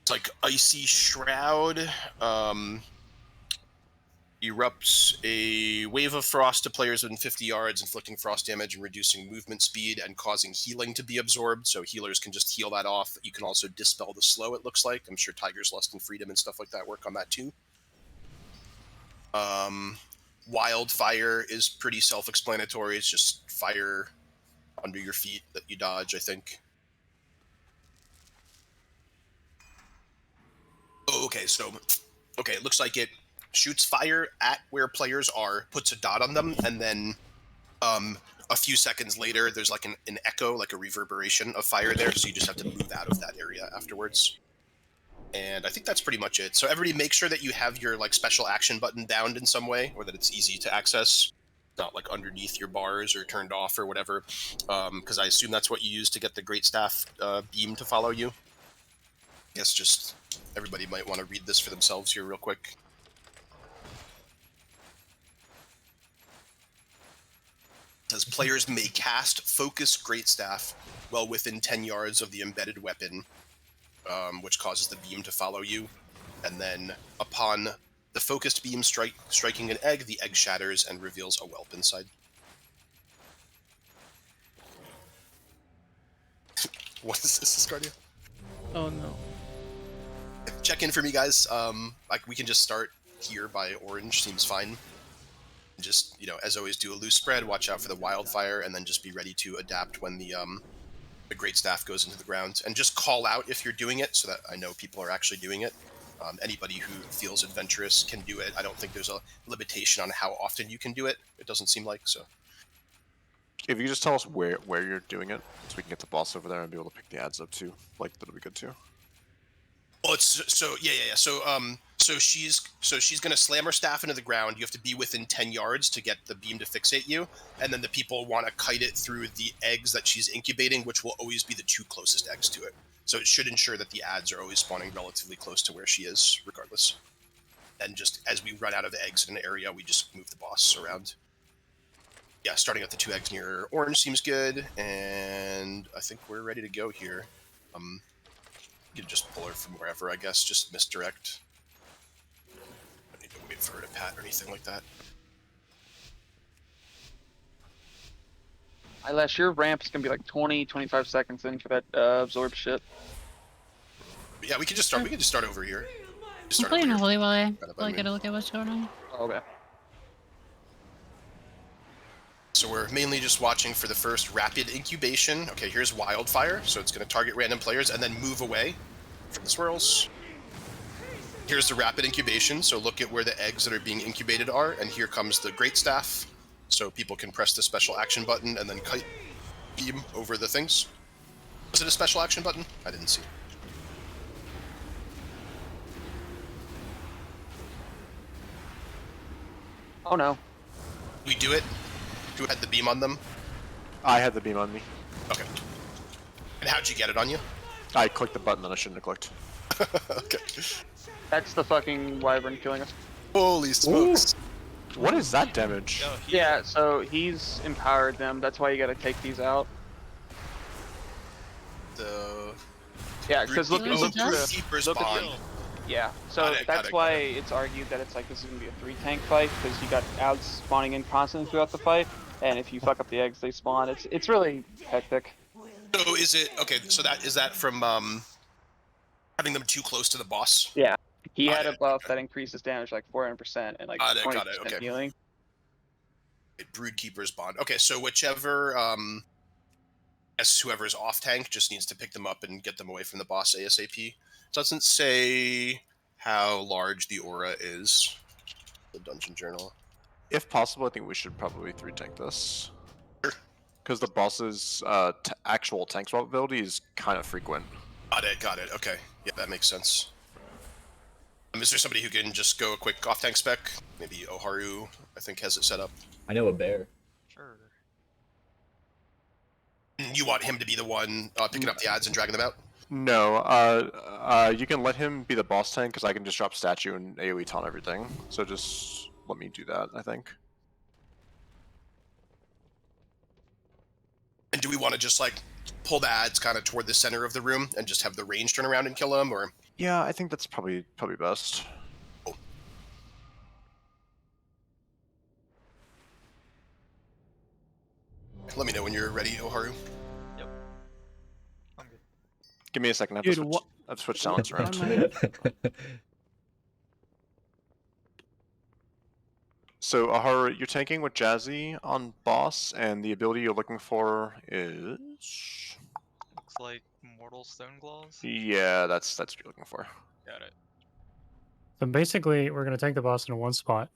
It's like Icy Shroud. Erupts a wave of frost to players within 50 yards, inflicting frost damage and reducing movement speed and causing healing to be absorbed, so healers can just heal that off. You can also dispel the slow, it looks like. I'm sure Tiger's Lust and Freedom and stuff like that work on that too. Wildfire is pretty self-explanatory. It's just fire under your feet that you dodge, I think. Oh, okay, so... Okay, it looks like it shoots fire at where players are, puts a dot on them, and then a few seconds later, there's like an echo, like a reverberation of fire there, so you just have to move out of that area afterwards. And I think that's pretty much it. So everybody make sure that you have your like special action button downed in some way, or that it's easy to access, not like underneath your bars or turned off or whatever, because I assume that's what you use to get the Great Staff beam to follow you. I guess just everybody might want to read this for themselves here real quick. Says players may cast Focus Great Staff well within 10 yards of the embedded weapon, which causes the beam to follow you. And then upon the focused beam striking an egg, the egg shatters and reveals a whelp inside. What is this, Discardia? Oh no. Check in for me, guys. Like we can just start here by orange, seems fine. Just, you know, as always, do a loose spread, watch out for the wildfire, and then just be ready to adapt when the Great Staff goes into the ground. And just call out if you're doing it, so that I know people are actually doing it. Anybody who feels adventurous can do it. I don't think there's a limitation on how often you can do it. It doesn't seem like, so. If you just tell us where you're doing it, so we can get the boss over there and be able to pick the ads up too. Like, that'll be good too. Well, it's so yeah. So she's gonna slam her staff into the ground. You have to be within 10 yards to get the beam to fixate you, and then the people want to kite it through the eggs that she's incubating, which will always be the 2 closest eggs to it. So it should ensure that the ads are always spawning relatively close to where she is, regardless. And just as we run out of eggs in an area, we just move the boss around. Yeah, starting at the 2 eggs near orange seems good, and I think we're ready to go here. You can just pull her from wherever, I guess, just misdirect. Don't need to wait for her to pat or anything like that. Eyelash, your ramp is gonna be like 20-25 seconds in for that absorb shit. But yeah, we can just start. We can just start over here. I'm playing Holy while I like get a look at what's going on. Okay. So we're mainly just watching for the first rapid incubation. Okay, here's wildfire, so it's going to target random players and then move away from the swirls. Here's the rapid incubation, so look at where the eggs that are being incubated are, and here comes the Great Staff, so people can press the special action button and then kite beam over the things. Was it a special action button? I didn't see. Oh no. We do it? Who had the beam on them? I had the beam on me. Okay. And how'd you get it on you? I clicked the button that I shouldn't have clicked. Okay. That's the fucking wyvern killing us. Holy smokes. Ooh. What is that damage? Yeah, so he's empowered them. That's why you gotta take these out. Yeah, because look at the yeah, so that's why it's argued that it's like this is gonna be a 3-tank fight, because you got ads spawning in constantly throughout the fight, and if you fuck up the eggs, they spawn. It's really hectic. So is it okay? So is that from having them too close to the boss? Yeah, he had a buff that increases damage like 400% and like 20% okay. healing. Broodkeeper's bond. Okay, so whichever whoever's off tank just needs to pick them up and get them away from the boss ASAP. It doesn't say how large the aura is. The dungeon journal. If possible, I think we should probably 3-tank this. Sure. Because the boss's actual tank swap ability is kind of frequent. Got it. Okay. Yeah, that makes sense. Is there somebody who can just go a quick off-tank spec? Maybe Oharu, I think, has it set up. I know a bear. Sure. You want him to be the one picking up the ads and dragging them out? No, you can let him be the boss tank, because I can just drop statue and AoE taunt everything. So just let me do that, I think. And do we want to just, like, pull the ads kind of toward the center of the room and just have the range turn around and kill them, or...? Yeah, I think that's probably best. Let me know when you're ready, Oharu. Yep. I'm good. Give me a second. Dude, I've switched talents around. So, Aharu, you're tanking with Jazzy on boss, and the ability you're looking for is... Looks like Mortal Stone Claws. Yeah, that's what you're looking for. Got it. So basically, we're gonna take the boss in one spot.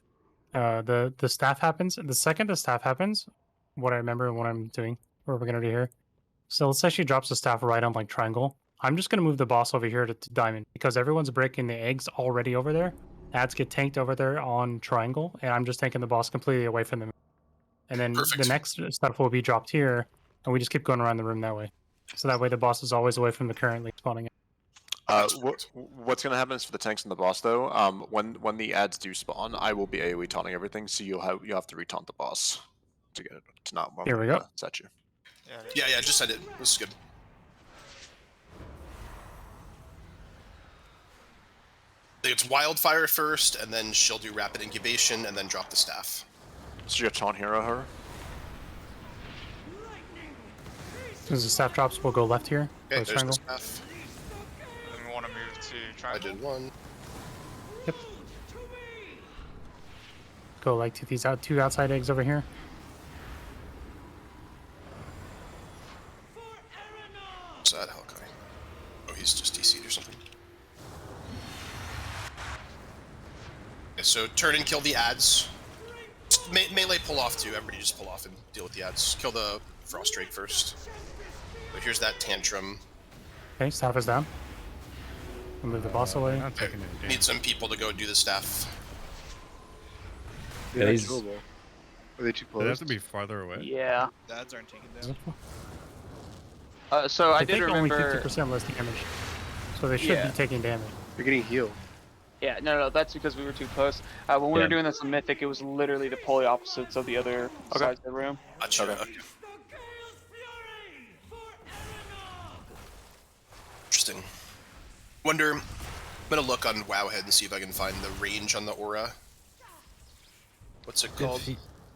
The staff happens. The second the staff happens, what I remember and what I'm doing, what we're gonna do here. So let's say she drops the staff right on like triangle. I'm just gonna move the boss over here to diamond because everyone's breaking the eggs already over there. Ads get tanked over there on triangle, and I'm just taking the boss completely away from them. And then the next stuff will be dropped here, and we just keep going around the room that way. So that way the boss is always away from the currently spawning. What's going to happen is for the tanks and the boss, though, when the ads do spawn, I will be AoE taunting everything, so you'll have to retaunt the boss to get it to not Here we go. set you. Yeah, just send it. This is good. I think it's Wildfire first, and then she'll do Rapid Incubation, and then drop the staff. So your taunt hero, her? As soon as the staff drops, we'll go left here. Okay, Go there's the triangle. staff. Then we want to move to triangle. I did one. Yep. Go like to these two outside eggs over here. What's that Hellkite? Oh, he's just DC'd or something. Okay, so turn and kill the ads. Melee pull off too. Everybody just pull off and deal with the ads. Kill the Frost Drake first. So here's that tantrum. Okay, staff is down. We'll move the boss away. Not taking any damage. Need some people to go do the staff. They're not killable. Are they too They have close? to be farther away. Yeah. The ads aren't taken down. So I They did take only remember. 50% less damage, so they should Yeah. be taking damage. You're getting healed. Yeah, no, that's because we were too close. When we Yeah. were doing this in Mythic, it was literally the polar opposites of the other sides of the room. Gotcha. Okay. Interesting. Wonder. I'm gonna look on Wowhead and see if I can find the range on the aura. What's it called?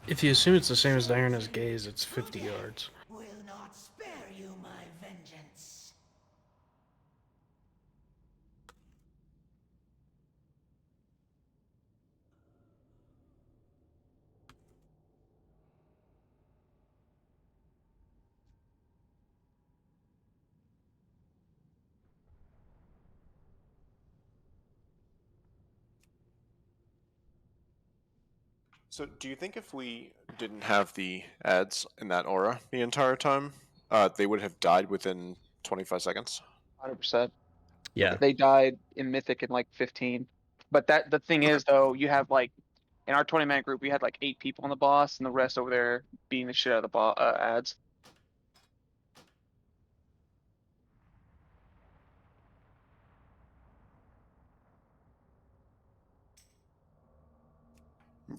If you assume it's the same as Diana's gaze, it's 50 yards. Will not spare you my vengeance. So, do you think if we didn't have the ads in that aura the entire time, they would have died within 25 seconds? 100%. Yeah. They died in Mythic in like 15. But the thing is though, you have like in our 20-man group, we had like 8 people on the boss, and the rest over there beating the shit out of the ads.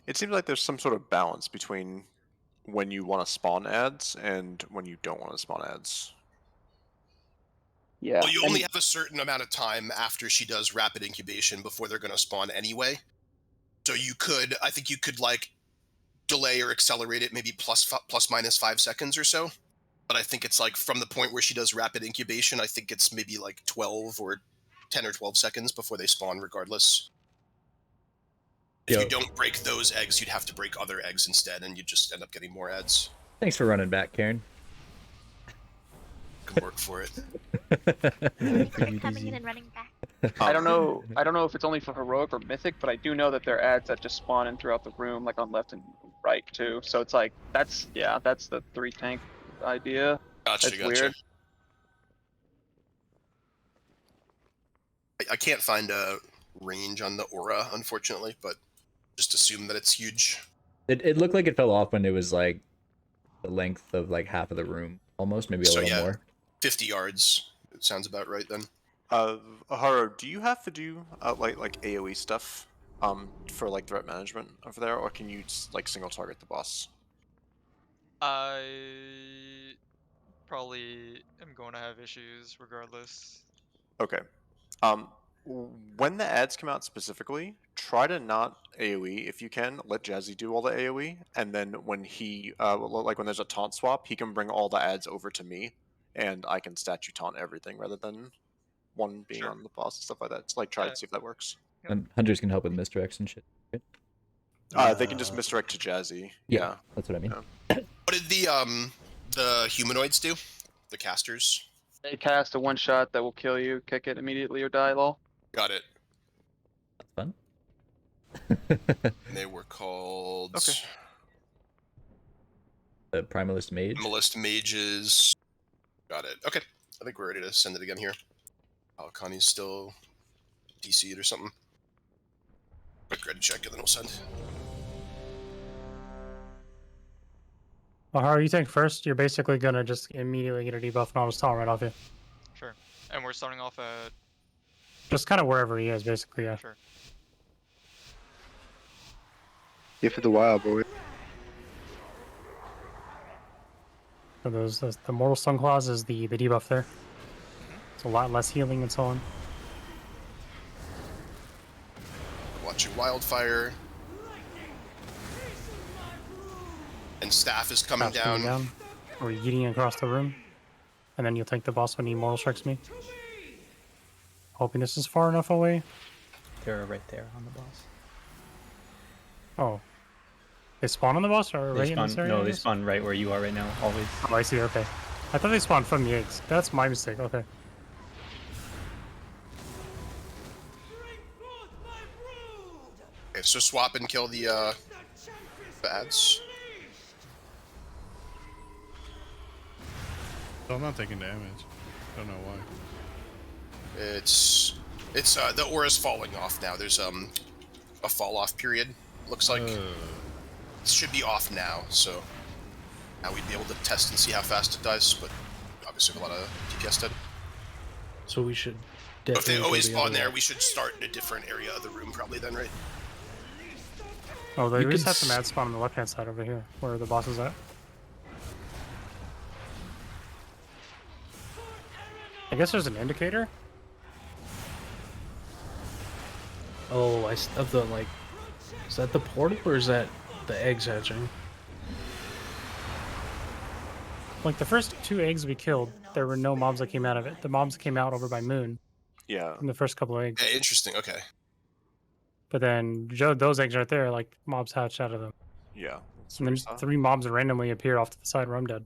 It seems like there's some sort of balance between when you want to spawn ads and when you don't want to spawn ads. Yeah. Well, you only have a certain amount of time after she does Rapid Incubation before they're going to spawn anyway. So you could, I think you could like delay or accelerate it maybe plus minus 5 seconds or so. But I think it's like from the point where she does Rapid Incubation, I think it's maybe like 12 or 10 or 12 seconds before they spawn regardless. If you don't break those eggs, you'd have to break other eggs instead, and you'd just end up getting more ads. Thanks for running back, Karen. Good work for it. Coming in and running back. I don't know if it's only for heroic or mythic, but I do know that there are ads that just spawn in throughout the room, like on left and right too. So it's like that's the 3 tank idea. Gotcha. Weird. I can't find a range on the aura, unfortunately, but just assume that it's huge. It looked like it fell off when it was like the length of like half of the room, almost, maybe a little more. 50 yards. It sounds about right then. Haru, do you have to do like AoE stuff for like threat management over there, or can you like single target the boss? I probably am going to have issues regardless. Okay. when the ads come out specifically, try to not AoE if you can. Let Jazzy do all the AoE, and then when he, like when there's a taunt swap, he can bring all the ads over to me, and I can statue taunt everything rather than one being on the boss and stuff like that. It's like try to see if that works. And hunters can help with misdirects and shit. They can just misdirect to Jazzy. Yeah, that's what I mean. What did the humanoids do? The casters? They cast a one shot that will kill you, kick it immediately, or die. Lol. Got it. That's fun. And they were called. Okay. The Primalist Mage. Primalist Mages. Got it. Okay. I think we're ready to send it again here. Oh, Connie's still DC'd or something. Quick ready check and then we'll send. Well, how are you tank first? You're basically gonna just immediately get a debuff and I'll just taunt right off you. Sure. And we're starting off at... Just kind of wherever he is, basically, yeah. Sure. Give it the wild boy. So the Mortal Stun Claws is the debuff there. It's a lot less healing and so on. Watching Wildfire. And Staff is coming Staff's down. Or yeeting across the room. And then you'll take the boss when he Mortal Strikes me. Hoping this is far enough away. They're right there on the boss. Oh. They spawn on the boss or They right spawn, in this area? no, they spawn right where you are right now, always. Oh, I see, okay. I thought they spawned from the eggs. That's my mistake, okay. Okay, so swap and kill the ads. So I'm not taking damage. Don't know why. It's the aura's falling off now. There's a fall off period. Looks like it should be off now. So now we'd be able to test and see how fast it dies. But obviously a lot of DPS dead. So we should. But if they definitely always go the spawn other there, way. we should start in a different area of the room probably then, right? Oh, they You just can have some ad spawn on the left hand side over here, where the boss is at. I guess there's an indicator. Oh, of the like. Is that the portal or is that the eggs hatching? Like the first 2 eggs we killed, there were no mobs that came out of it. The mobs came out over by Moon. Yeah. In the first couple of eggs. Yeah, interesting. Okay. But then those eggs right there, like mobs hatched out of them. Yeah. And then 3 mobs randomly appear off to the side where I'm dead.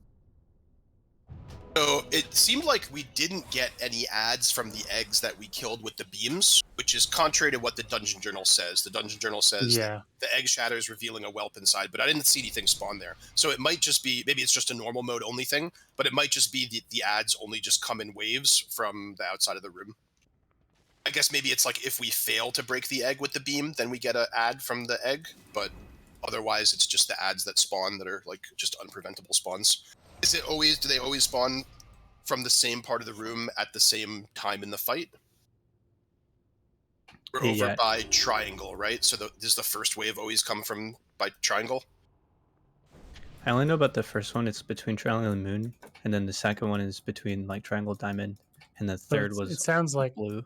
So it seemed like we didn't get any ads from the eggs that we killed with the beams, which is contrary to what the Dungeon Journal says. The Dungeon Journal says that the egg shatters revealing a whelp inside, but I didn't see anything spawn there. So it might just be, maybe it's just a normal mode only thing, but it might just be the ads only just come in waves from the outside of the room. I guess maybe it's like if we fail to break the egg with the beam, then we get an ad from the egg, but otherwise it's just the ads that spawn that are like just unpreventable spawns. Is it always, do they always spawn from the same part of the room at the same time in the fight? We're over by triangle, right? So does the first wave always come from by triangle? I only know about the first one. It's between Triangle and Moon, and then the second one is between like Triangle, Diamond, and the third was it sounds like Blue.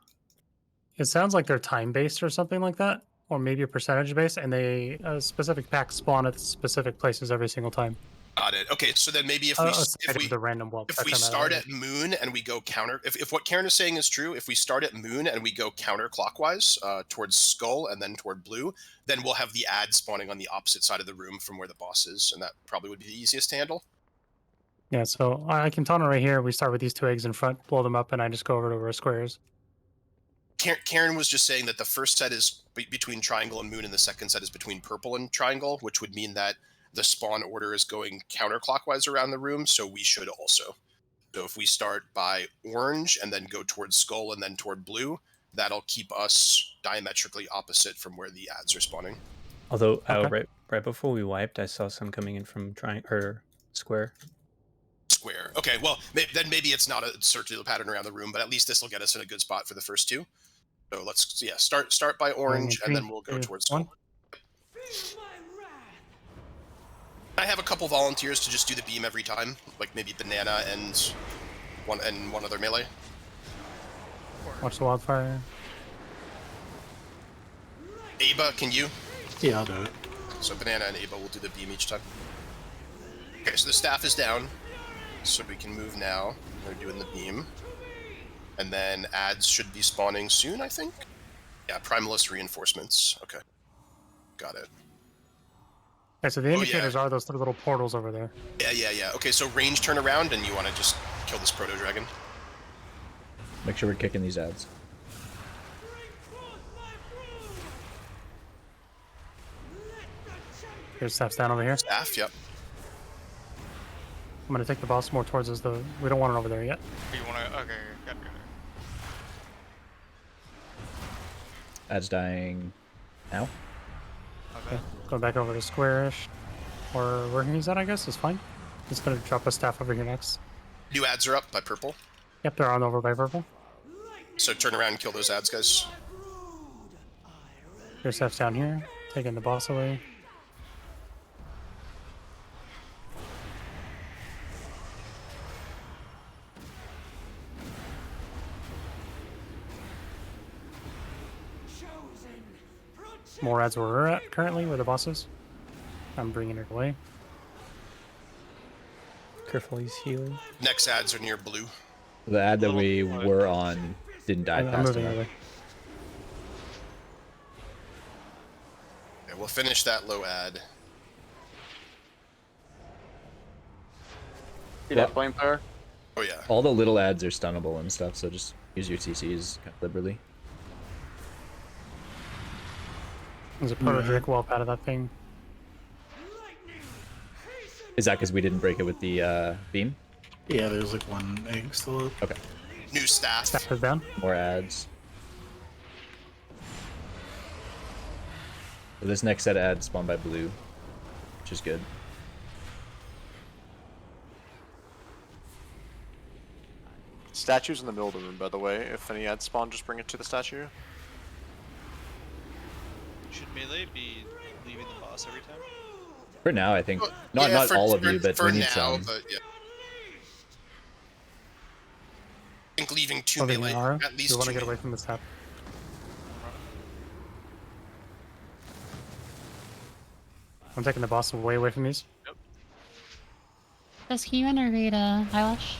It sounds like they're time based or something like that, or maybe a percentage based, and they specific packs spawn at specific places every single time. Got it. Okay, so then maybe if the random whelp, if we start at Moon and we go counter, if what Karen is saying is true, if we start at Moon and we go counterclockwise towards Skull and then toward Blue, then we'll have the ad spawning on the opposite side of the room from where the boss is, and that probably would be the easiest to handle. Yeah, so I can taunt it right here. We start with these 2 eggs in front, blow them up, and I just go over to where square is. Karen was just saying that the first set is between Triangle and Moon, and the second set is between Purple and Triangle, which would mean that the spawn order is going counterclockwise around the room, so we should also. So if we start by Orange and then go towards Skull and then toward Blue, that'll keep us diametrically opposite from where the ads are spawning. Although right before we wiped, I saw some coming in from Square. Square. Okay, well, then maybe it's not a circular pattern around the room, but at least this will get us in a good spot for the first 2. So let's start by Orange, and then we'll go towards Skull. I have a couple volunteers to just do the beam every time, like maybe Banana and one other melee. Watch the wildfire. Aba, can you? Yeah, I'll do it. So Banana and Aba will do the beam each time. Okay, so the staff is down. So we can move now. They're doing the beam. And then ads should be spawning soon, I think? Yeah, Primalist reinforcements. Okay. Got it. Okay, so the indicators are those 3 little portals over there. Yeah. Okay, so range turn around, and you want to just kill this Proto-Dragon. Make sure we're kicking these ads. Here's staff's down over here. Staff, yep. I'm gonna take the boss more towards us, though. We don't want it over there yet. You wanna? Okay, got it. Ads dying now. Okay, going back over to squarish, or where he's at, I guess is fine. He's gonna drop a staff over here next. New ads are up by purple. Yep, they're on over by purple. So turn around and kill those ads, guys. Your staff's down here, taking the boss away. More ads where we're at currently, where the boss is. I'm bringing it away. Careful, he's healing. Next ads are near blue. The ad that we were on didn't die I'm fast moving enough. away. Okay, we'll finish that low ad. See that flamethrower? Oh yeah. All the little ads are stunnable and stuff, so just use your CCs kind of liberally. There's a Proto-Drake wall out of that thing. Is that because we didn't break it with the beam? Yeah, there's like 1 egg still up. Okay. New staff. Staff is down. More ads. So this next set of ads spawned by blue, which is good. Statue's in the middle of the room, by the way. If any ads spawn, just bring it to the statue. Should melee be leaving the boss every time? For now, I think. Not all of you, but we need some. But yeah. I think leaving 2 Okay, melee, Nara, at least you want to 2 get away from the staff. I'm taking the boss way away from these. Does can you integrate eyelash?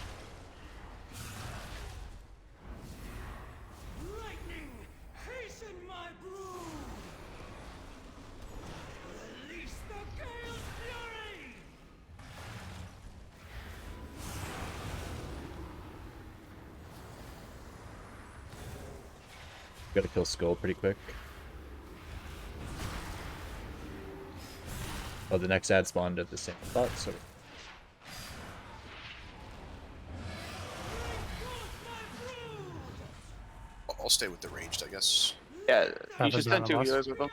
Gotta kill Skull pretty quick. Oh, the next ad spawned at the same spot, so. I'll stay with the ranged, I guess. Yeah, you should send 2 healers with them.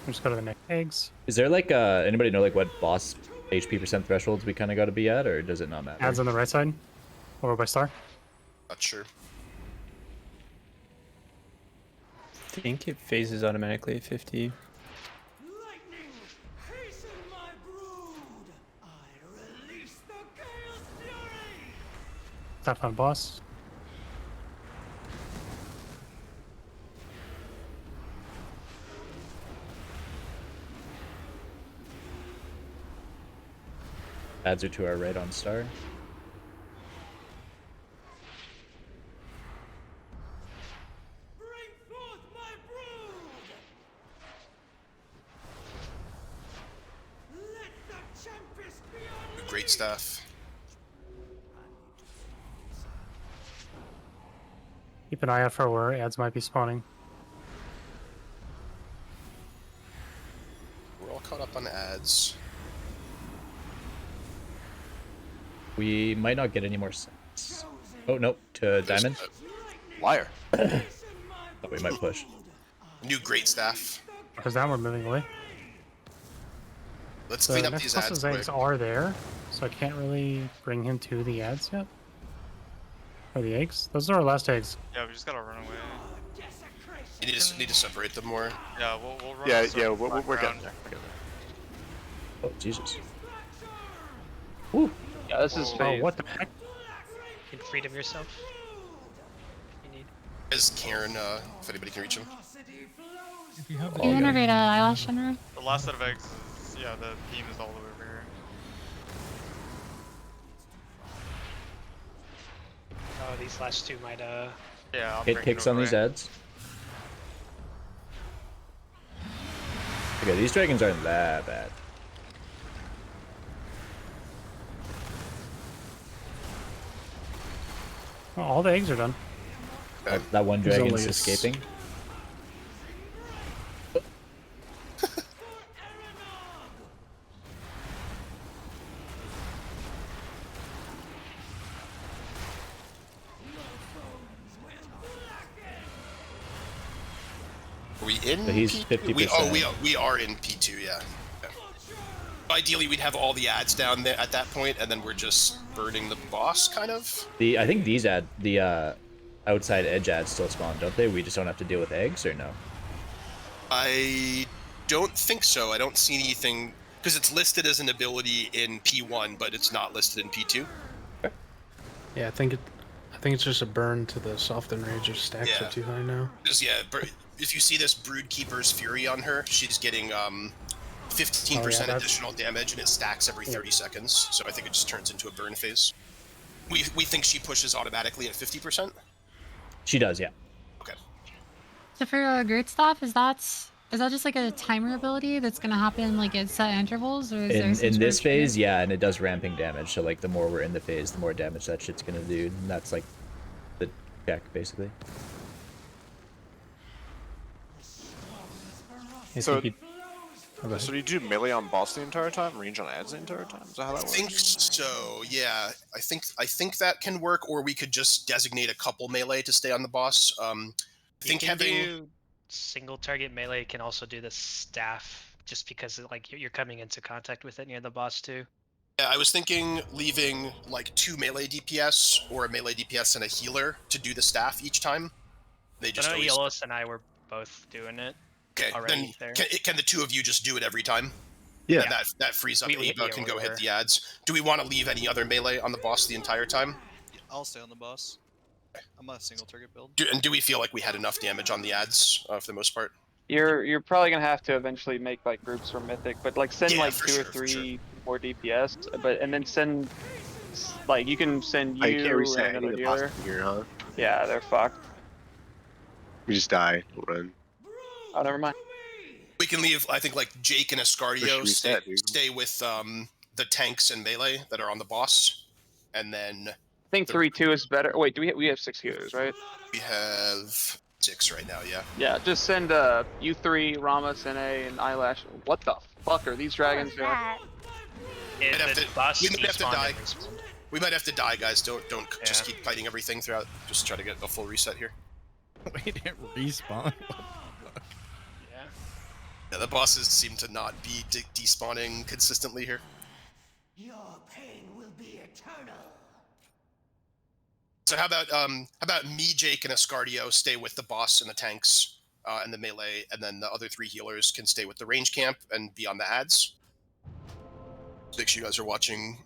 Just go to the next eggs. Is there like anybody know like what boss HP percent thresholds we kind of got to be at, or does it not matter? Ads on the right side, over by star. Not sure. I think it phases automatically at 50. Staff on boss. Ads are to our right on star. Great staff. Keep an eye out for where ads might be spawning. We're all caught up on ads. We might not get any more sets. Oh, nope, to Diamond. Liar. Thought we might push. New great staff. Because now we're moving away. Let's clean up next these boss's ads eggs quick. are there, so I can't really bring him to the ads yet. Or the eggs? Those are our last eggs. Yeah, we just gotta run away. You need to separate them more. Yeah, we'll run. Yeah, in circles we're back getting around. there. We're getting Oh, Jesus. Yeah, this is Oh, phase. what the heck? You can freedom yourself. Is Karen, if anybody can reach him. If you have You innervate eyelash under. The last set of eggs is, yeah, the beam is all the way over here. Oh, these last two might Yeah, I'm Hit bringing picks it on over these there. ads. Okay, these dragons aren't that bad. Oh, all the eggs are done. That one There's dragon's only a escaping. Are we in? So he's P2? 50%. We are in P2. Yeah. Ideally, we'd have all the ads down there at that point, and then we're just burning the boss, kind of. I think these outside edge ads still spawn, don't they? We just don't have to deal with eggs, or no? I don't think so. I don't see anything because it's listed as an ability in P1, but it's not listed in P2. Yeah, I think it's just a burn to the soften rage. Your stacks are too high now. Because if you see this Broodkeeper's Fury on her, she's getting 15% additional damage, and it stacks every 30 seconds. So I think it just turns into a burn phase. We think she pushes automatically at 50%. She does, yeah. Okay. So for Great Staff, is that just like a timer ability that's gonna happen like at set intervals, or is there some In sort this of phase, yeah, and it does ramping damage. So like the more we're in the phase, the more damage that shit's gonna do. And that's like the check, basically. So do you do melee on boss the entire time, range on ads the entire time? Is that how that works? I think so. Yeah, I think that can work, or we could just designate a couple melee to stay on the boss. I think do single target melee can also do the staff, just because like you're coming into contact with it near the boss too. Yeah, I was thinking leaving like 2 melee DPS or a melee DPS and a healer to do the staff each time. They just I know always... Eolus and I were both doing it. Okay, already then there. can the two of you just do it every time? Yeah. And that frees up Ava, can go hit whatever. the ads. Do we want to leave any other melee on the boss the entire time? I'll stay on the boss. I'm a single target build. Do we feel like we had enough damage on the ads for the most part? You're probably gonna have to eventually make like groups for Mythic, but like send Yeah, like for 2 sure, or for 3 more DPS, and then send like you can send I you can't reset and any of another the boss healer. here, huh? Yeah, they're fucked. We just die. We'll run. Oh, never mind. We can leave, I think, like Jake and Push Escardio reset, dude. stay with the tanks and melee that are on the boss, and then I think 3-2 is better. Wait, we have 6 healers, right? we have 6 right now. Yeah. Yeah, just send you 3, Rama, Sene, and Eyelash. What the fuck are these dragons doing? We might have to despawned die. and respawned. We might have to die, guys. Don't just keep fighting everything throughout. Just try to get a full reset here. Wait, it respawn? Yeah, the bosses seem to not be despawning consistently here. Your pain will be eternal. So how about me, Jake, and Escardio stay with the boss and the tanks and the melee, and then the other 3 healers can stay with the range camp and be on the ads. Make sure you guys are watching.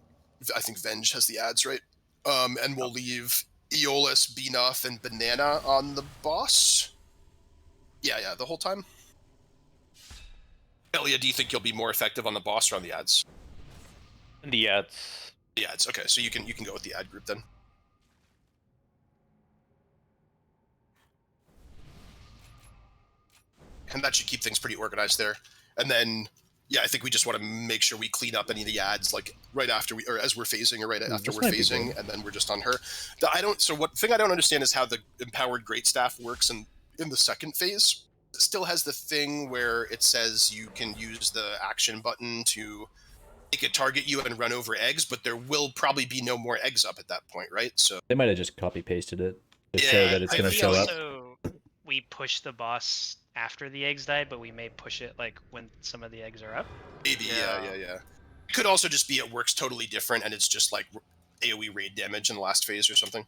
I think Venge has the ads, right? And we'll leave Aeolus, Benuff, and Banana on the boss. Yeah, the whole time. Elia, do you think you'll be more effective on the boss or on the ads? The ads. The ads. Okay, so you can go with the ad group then. And that should keep things pretty organized there. And then, yeah, I think we just want to make sure we clean up any of the ads, like right after or as we're phasing, or right after we're phasing, and then we're just on her. So what thing I don't understand is how the empowered great staff works in the second phase. It still has the thing where it says you can use the action button to make it target you and run over eggs, but there will probably be no more eggs up at that point, right? So They might have just copy pasted it to show that it's going to show up. Also, we push the boss after the eggs die, but we may push it like when some of the eggs are up. Maybe, yeah. It could also just be it works totally different, and it's just like AoE raid damage in the last phase or something.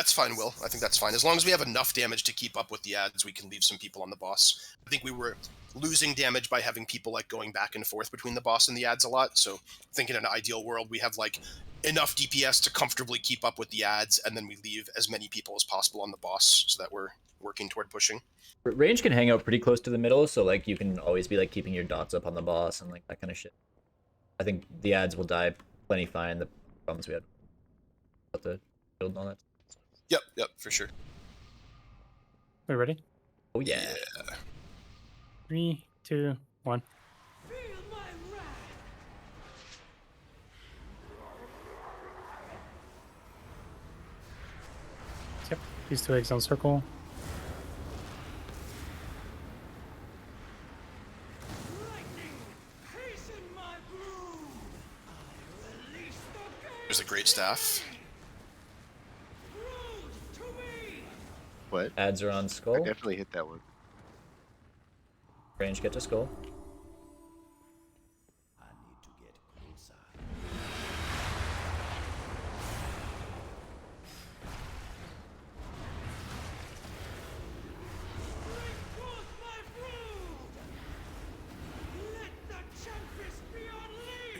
That's fine, Will. I think that's fine. As long as we have enough damage to keep up with the adds, we can leave some people on the boss. I think we were losing damage by having people like going back and forth between the boss and the adds a lot. So I think in an ideal world, we have like enough DPS to comfortably keep up with the adds, and then we leave as many people as possible on the boss so that we're working toward pushing. Range can hang out pretty close to the middle, so like you can always be like keeping your dots up on the boss and like that kind of shit. I think the adds will die plenty fine. The problems we had about the build and all that. Yep, for sure. We ready? Oh yeah. 3, 2, 1. Yep, these 2 eggs on circle. There's a great staff. What? Adds are on skull. I definitely hit that one. Range get to skull.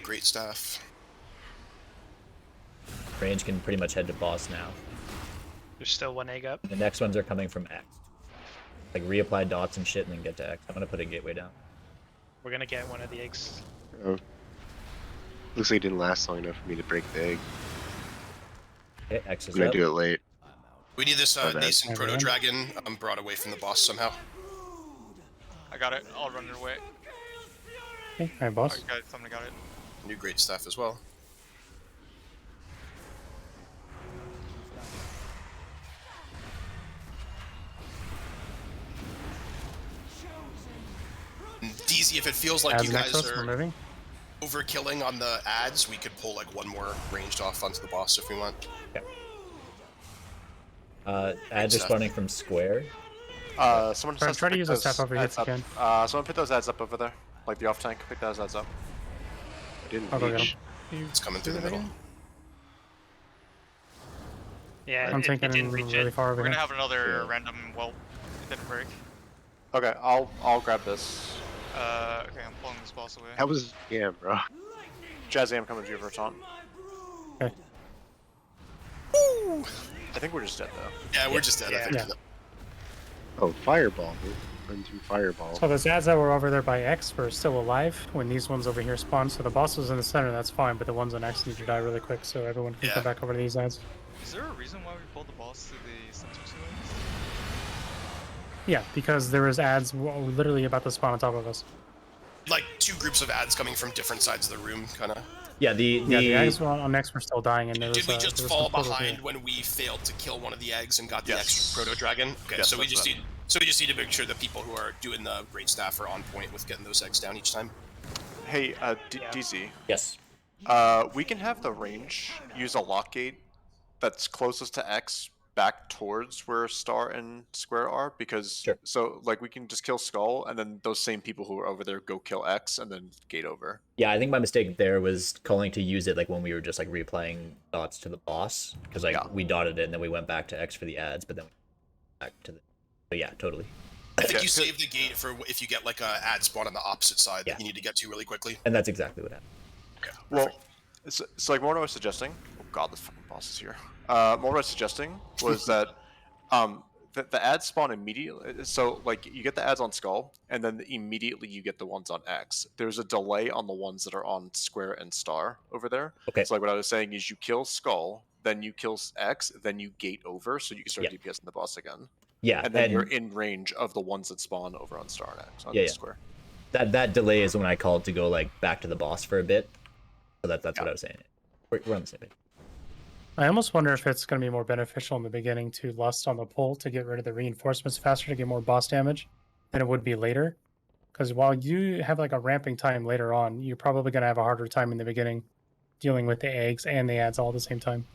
Great staff. Range can pretty much head to boss now. There's still 1 egg up. The next ones are coming from X. Like reapply dots and shit and then get to X. I'm gonna put a gateway down. We're gonna get one of the eggs. Oh. Looks like it didn't last long enough for me to break the egg. Okay, X is I'm gonna up. do it late. We need this My bad. nascent proto dragon brought away from the boss somehow. I got it. I'll run it away. Okay, alright, boss. I got it. Somebody got it. New great staff as well. Ddzz, if it feels like you guys are overkilling on the adds, we could pull like one more ranged off onto the boss if we want. Okay. Adds are spawning from square. Someone Try has to pick use a those staff over here adds if you up. can. Someone pick those adds up over there. Like the off tank, pick those adds up. I didn't I'll go get reach. him. It's coming through the middle. Yeah, I'm it taking didn't reach really it. far over We're here. gonna have another random whelp. It didn't break. Okay, I'll grab this. Okay, I'm pulling this boss away. That was bro. Jazzy, I'm coming to you for a taunt. Okay. I think we're just dead though. Yeah, we're just dead. I think. Yeah. Oh, fireball. Dude. Run through fireball. So those ads that were over there by X were still alive when these ones over here spawned. So the boss was in the center, that's fine, but the ones on X need to die really quick so everyone can come back over to these ads. Is there a reason why we pulled the boss to the center series? Yeah, because there was ads literally about to spawn on top of us. Like 2 groups of adds coming from different sides of the room, kind of. Yeah, the eggs on X were still dying, and there was, Did we just there was fall some portals behind here. when we failed to kill one of the eggs and got the Yes. extra proto dragon? Okay, Yes, so we that's just that. need to make sure that people who are doing the great staff are on point with getting those eggs down each time. Hey, DZ. Yes. We can have the range use a lock gate that's closest to X back towards where star and square are, because so like we can just kill skull and then those same people who are over there go kill X and then gate over. Yeah, I think my mistake there was calling to use it like when we were just like reapplying dots to the boss, because like we dotted it and then we went back to X for the ads, but then back to the. But yeah, totally. I think you save the gate for if you get like a ad spawn on the opposite side that you need to get to really quickly. And that's exactly what happened. Okay. Well, it's like Morno was suggesting. Oh god, this fucking boss is here. Morno was suggesting was that the ads spawn immediately. So like you get the ads on skull, and then immediately you get the ones on X. There's a delay on the ones that are on square and star over there. Okay. So like what I was saying is you kill skull, then you kill X, then you gate over, so you can start DPSing the boss again. Yeah, and then you're in range of the ones that spawn over on star and X on the square. That delay is when I called to go like back to the boss for a bit. So that's what I was saying. We're on the same page. I almost wonder if it's going to be more beneficial in the beginning to lust on the pull to get rid of the reinforcements faster to get more boss damage than it would be later. Because while you have like a ramping time later on, you're probably going to have a harder time in the beginning dealing with the eggs and the ads all at the same time.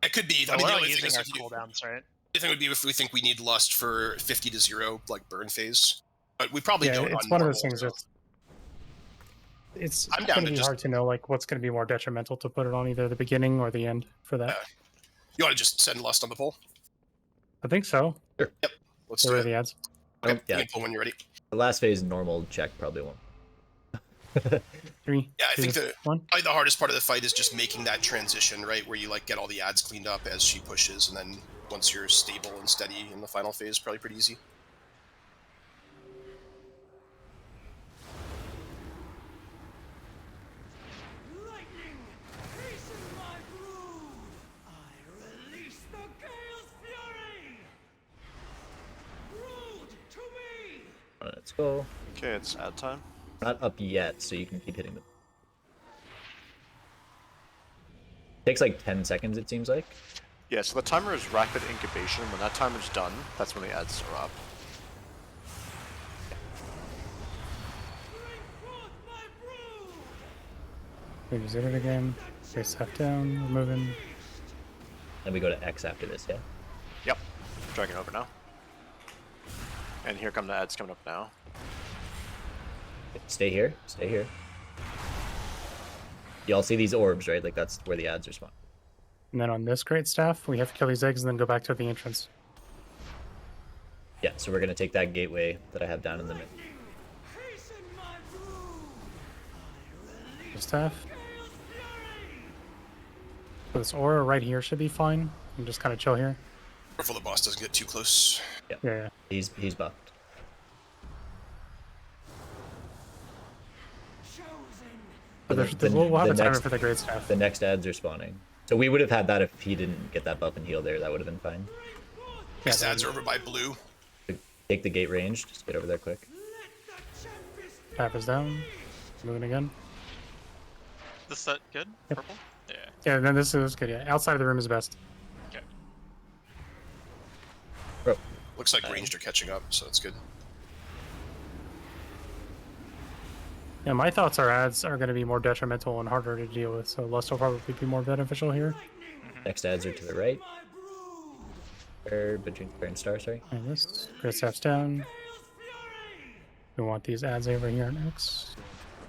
It could be. So I mean, we're the all only thing using is our if you- cooldowns, right? the thing would be if we think we need lust for 50 to 0 like burn phase, but we probably don't. It's on one of normal, those things so. that's it's I'm down going to to be just- hard to know like what's going to be more detrimental to put it on either the beginning or the end for that. You want to just send Lust on the pole? I think so. Yep. Let's Get do rid it. of the ads. Okay, Yeah. you can pull when you're ready. The last phase normal check probably won't. 3. Yeah, I think 2, probably the hardest part of the fight is just making that transition, right? Where you like get all the ads cleaned up as she pushes, and then once you're stable and steady in the final phase, probably pretty easy. Let's go. Okay, it's ad time. Not up yet, so you can keep hitting them. Takes like 10 seconds, it seems like. Yeah, so the timer is rapid incubation. When that timer's done, that's when the ads are up. We zero it again. Face half down. We're moving. Then we go to X after this, yeah? Yep. Dragging over now. And here come the ads coming up now. Stay here. Stay here. Y'all see these orbs, right? Like that's where the ads are spawning. And then on this great staff, we have to kill these eggs and then go back to the entrance. Yeah, so we're gonna take that gateway that I have down in the middle. The staff. So this aura right here should be fine. And just kind of chill here. Careful the boss doesn't get too close. Yeah. He's buffed. But we'll have a timer for the great staff. The next ads are spawning. So we would have had that if he didn't get that buff and heal there. That would have been fine. Next ads are over by blue. Take the gate range. Just get over there quick. Tap is down. Moving again. This set good? Yep. Purple? Yeah. Yeah, then this is good. Yeah, outside of the room is best. Okay. Bro. Looks like ranged are catching up, so it's good. Yeah, my thoughts are ads are going to be more detrimental and harder to deal with, so Lust will probably be more beneficial here. Next ads are to the right. Or between Square and Star, sorry. And this. Great staff's down. We want these ads over here next.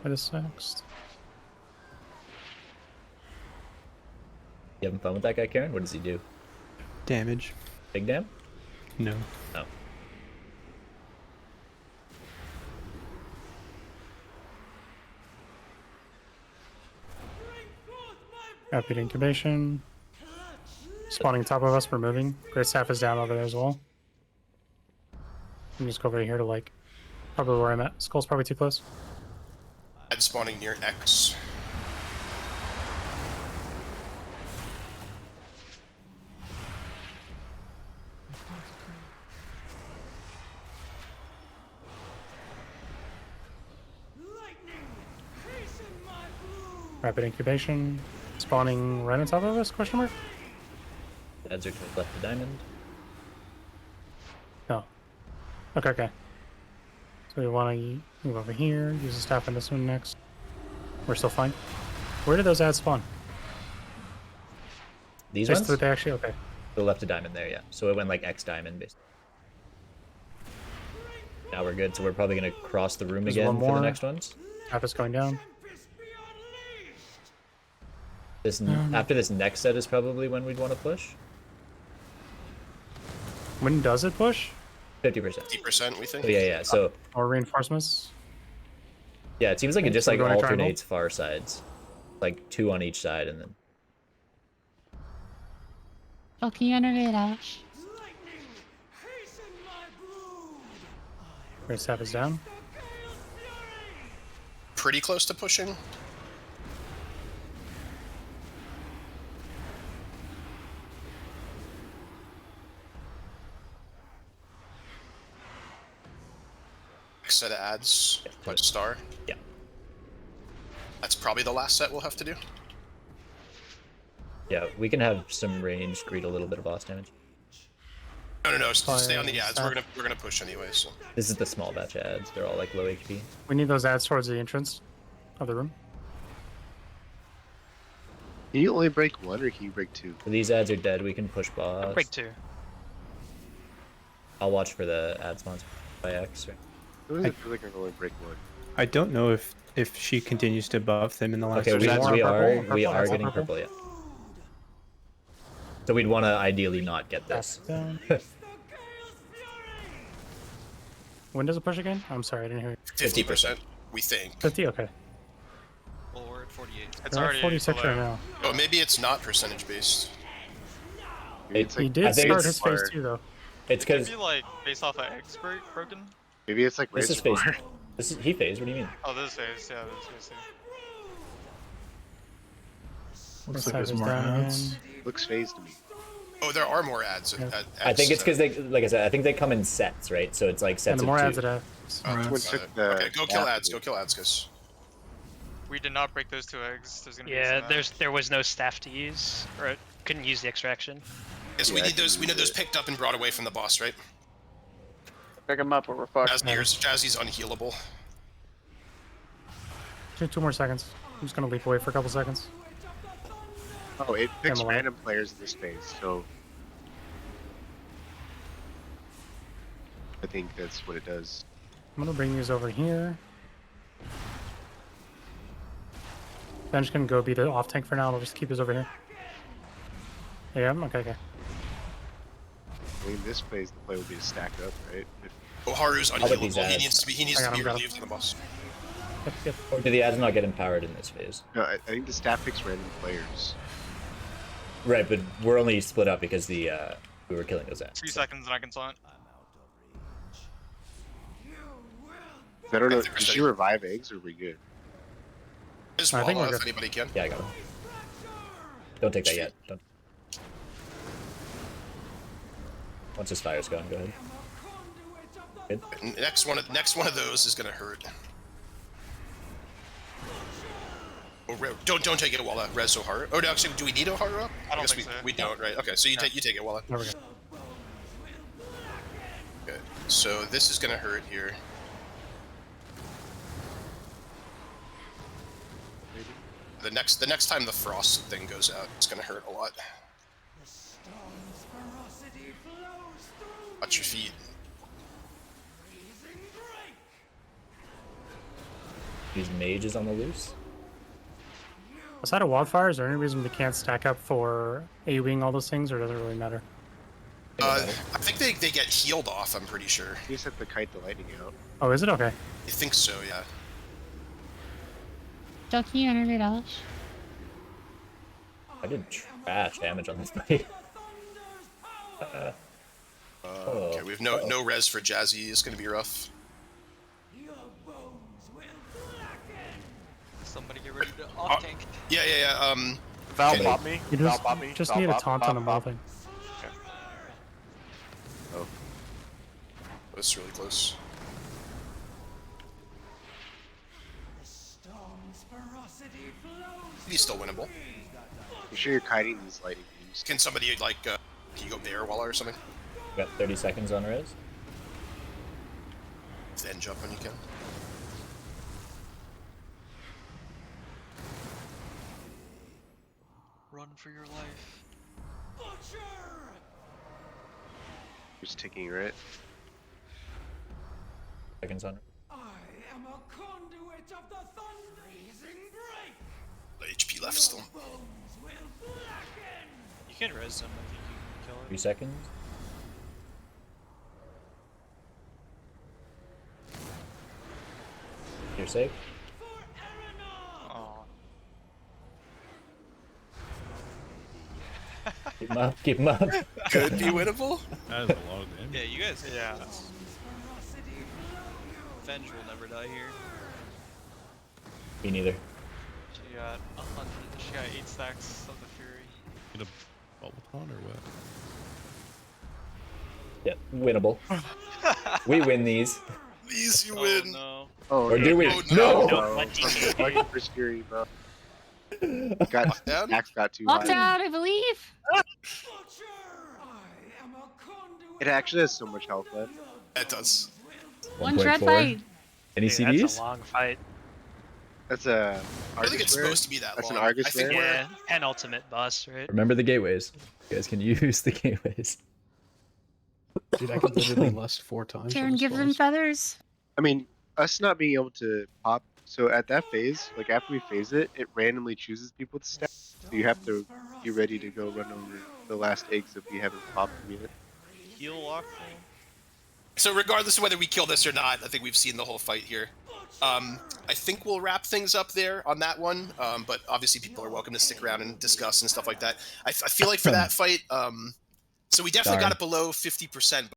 What is next? You having fun with that guy, Karen? What does he do? Damage. Big dam? No. No. Rapid incubation. Spawning top of us, we're moving. Great staff is down over there as well. I'm just go over here to like probably where I'm at. Skull's probably too close. Ad spawning near X. Rapid incubation. Spawning right on top of us, question mark? Ads are to the left of diamond. No. Okay. So we want to move over here, use the staff on this one next. We're still fine. Where did those ads spawn? These Just ones? they actually, okay. The left of diamond there, yeah. So it went like X diamond, basically. Now we're good, so we're probably going to cross the room There's again one for more. the next ones. Staff is going down. This After this next set is probably when we'd want to push. When does it push? 50%. 50%, we think. Oh, yeah. So Or reinforcements? yeah, it seems like it just So like we're going to triangle? alternates far sides, like 2 on each side, and then Fucking innovator. Great staff is down. Pretty close to pushing. Set of ads. Put star. Yeah. That's probably the last set we'll have to do. yeah, we can have some range greet a little bit of boss damage. No. Stay on the ads. We're gonna push anyway. So This is the small batch ads. They're all like low HP. We need those ads towards the entrance of the room. Can you only break one, or can you break two? So these ads are dead. We can push boss. Break 2. I'll watch for the ad spawns by X. Right? I feel like I can only break one. I don't know if she continues to buff them in the last. Okay, we Purple, are purple, getting purple. purple, yeah. So we'd want to ideally not get this. When does it push again? I'm sorry, I didn't hear you. 50%, we think. 50, okay. Well, we're at 48. It's We're at already 46 below. right now. Oh, maybe it's not percentage based. He did start his phase 2 though. It's It could because be like based off of X broken. Maybe it's like this is Razor phase. Bar. This is he phase. What do you mean? Oh, this phase, yeah, this phase too. Looks This like side there's is more down ads. again. Looks phased to me. Oh, there are more ads. I think it's because they, like I said, I think they come in sets, right? So it's like And sets the of more 2. ads it has. Okay, go kill ads. Go kill ads, guys. We did not break those 2 eggs. There's gonna be Yeah, some there was no staff to use, or couldn't use the extraction. Yes, we need those. We need those picked up and brought away from the boss, right? Pick him up or we're fucked. Jazzy's unhealable. 2 more seconds. I'm just gonna leap away for a couple seconds. Oh, it picks I'm alive. random players in this phase, so I think that's what it does. I'm gonna bring these over here. Ben's gonna go be the off tank for now. I'll just keep this over here. Yeah, okay. I mean, this phase, the play would be to stack up, right? Oh, Haru's I'll get these unhealable. He ads. needs to be. He needs I to got be him, got him. relieved from the boss. Yep. Or do the ads not get empowered in this phase? No, I think the staff picks random players. Right, but we're only split up because the we were killing those ads. 3 seconds and I can taunt. I don't know. Did she revive eggs, or are we good? Just I think Walla we're if good. anybody can. Yeah, I got him. Don't take that yet. Don't. Once his fire's gone, go ahead. Good. Next one of those is gonna hurt. Oh, don't take it, Walla. Res Oharu. Oh, no, actually, do we need Oharu up? I don't guess think so. we don't, right? Okay, so you take it, Walla. There we go. Okay, so this is gonna hurt here. The next time the frost thing goes out, it's gonna hurt a lot. Watch your feet. These mages on the loose. Aside of wildfire, is there any reason we can't stack up for A-wing all those things, or does it really matter? I think they get healed off, I'm pretty sure. You just have to kite the lightning out. Oh, is it? Okay. I think so, yeah. Jockey energy dash. I did trash damage on this fight. Okay, we have no res for Jazzy. It's gonna be rough. Somebody get ready to off tank. Yeah. Val okay. bought me. You Val just, bought me. just Val need a bought- taunt bought- on the bought- thing. Oh, That's really close. He's still winnable. I'm sure you're kiting these lightning beams. Can somebody like can you go bear Walla or something? Got 30 seconds on res. Then jump when you can. Run for your life. Just ticking, right? Seconds on. HP left still. You can res him. I think you can kill 3 him. seconds. You're safe. Oh. Keep him up. Keep him up. Could be winnable. That is a lot of damage. Yeah, you guys. Yeah. Venge will never die here. Me neither. She got 100. She got 8 stacks of the Fury. Get a bubble taunt or what? Yep, winnable. We win these. These you Oh win. no. Oh, Or do we? Oh, No! No, one DK. Lucky for Scary, bro. Got Down? stacks got too high. Lockdown, I believe. It actually has so much health left. It does. One dread 1.4. fight. Any Dude, that's CDs? a long fight. That's a I don't think it's Argus rare? supposed to be that That's long. an Argus I think rare? we're- Yeah, penultimate boss, right? Remember the gateways. You guys can use the gateways. Dude, I could literally lust 4 times. on Karen, this give them boss. feathers. I mean, us not being able to pop. So at that phase, like after we phase it, it randomly chooses people to stack. So you have to be ready to go run over the last eggs that we haven't popped yet. Heal lock. So regardless of whether we kill this or not, I think we've seen the whole fight here. I think we'll wrap things up there on that one, but obviously people are welcome to stick around and discuss and stuff like that. I feel like for that fight, so we definitely got it below 50%.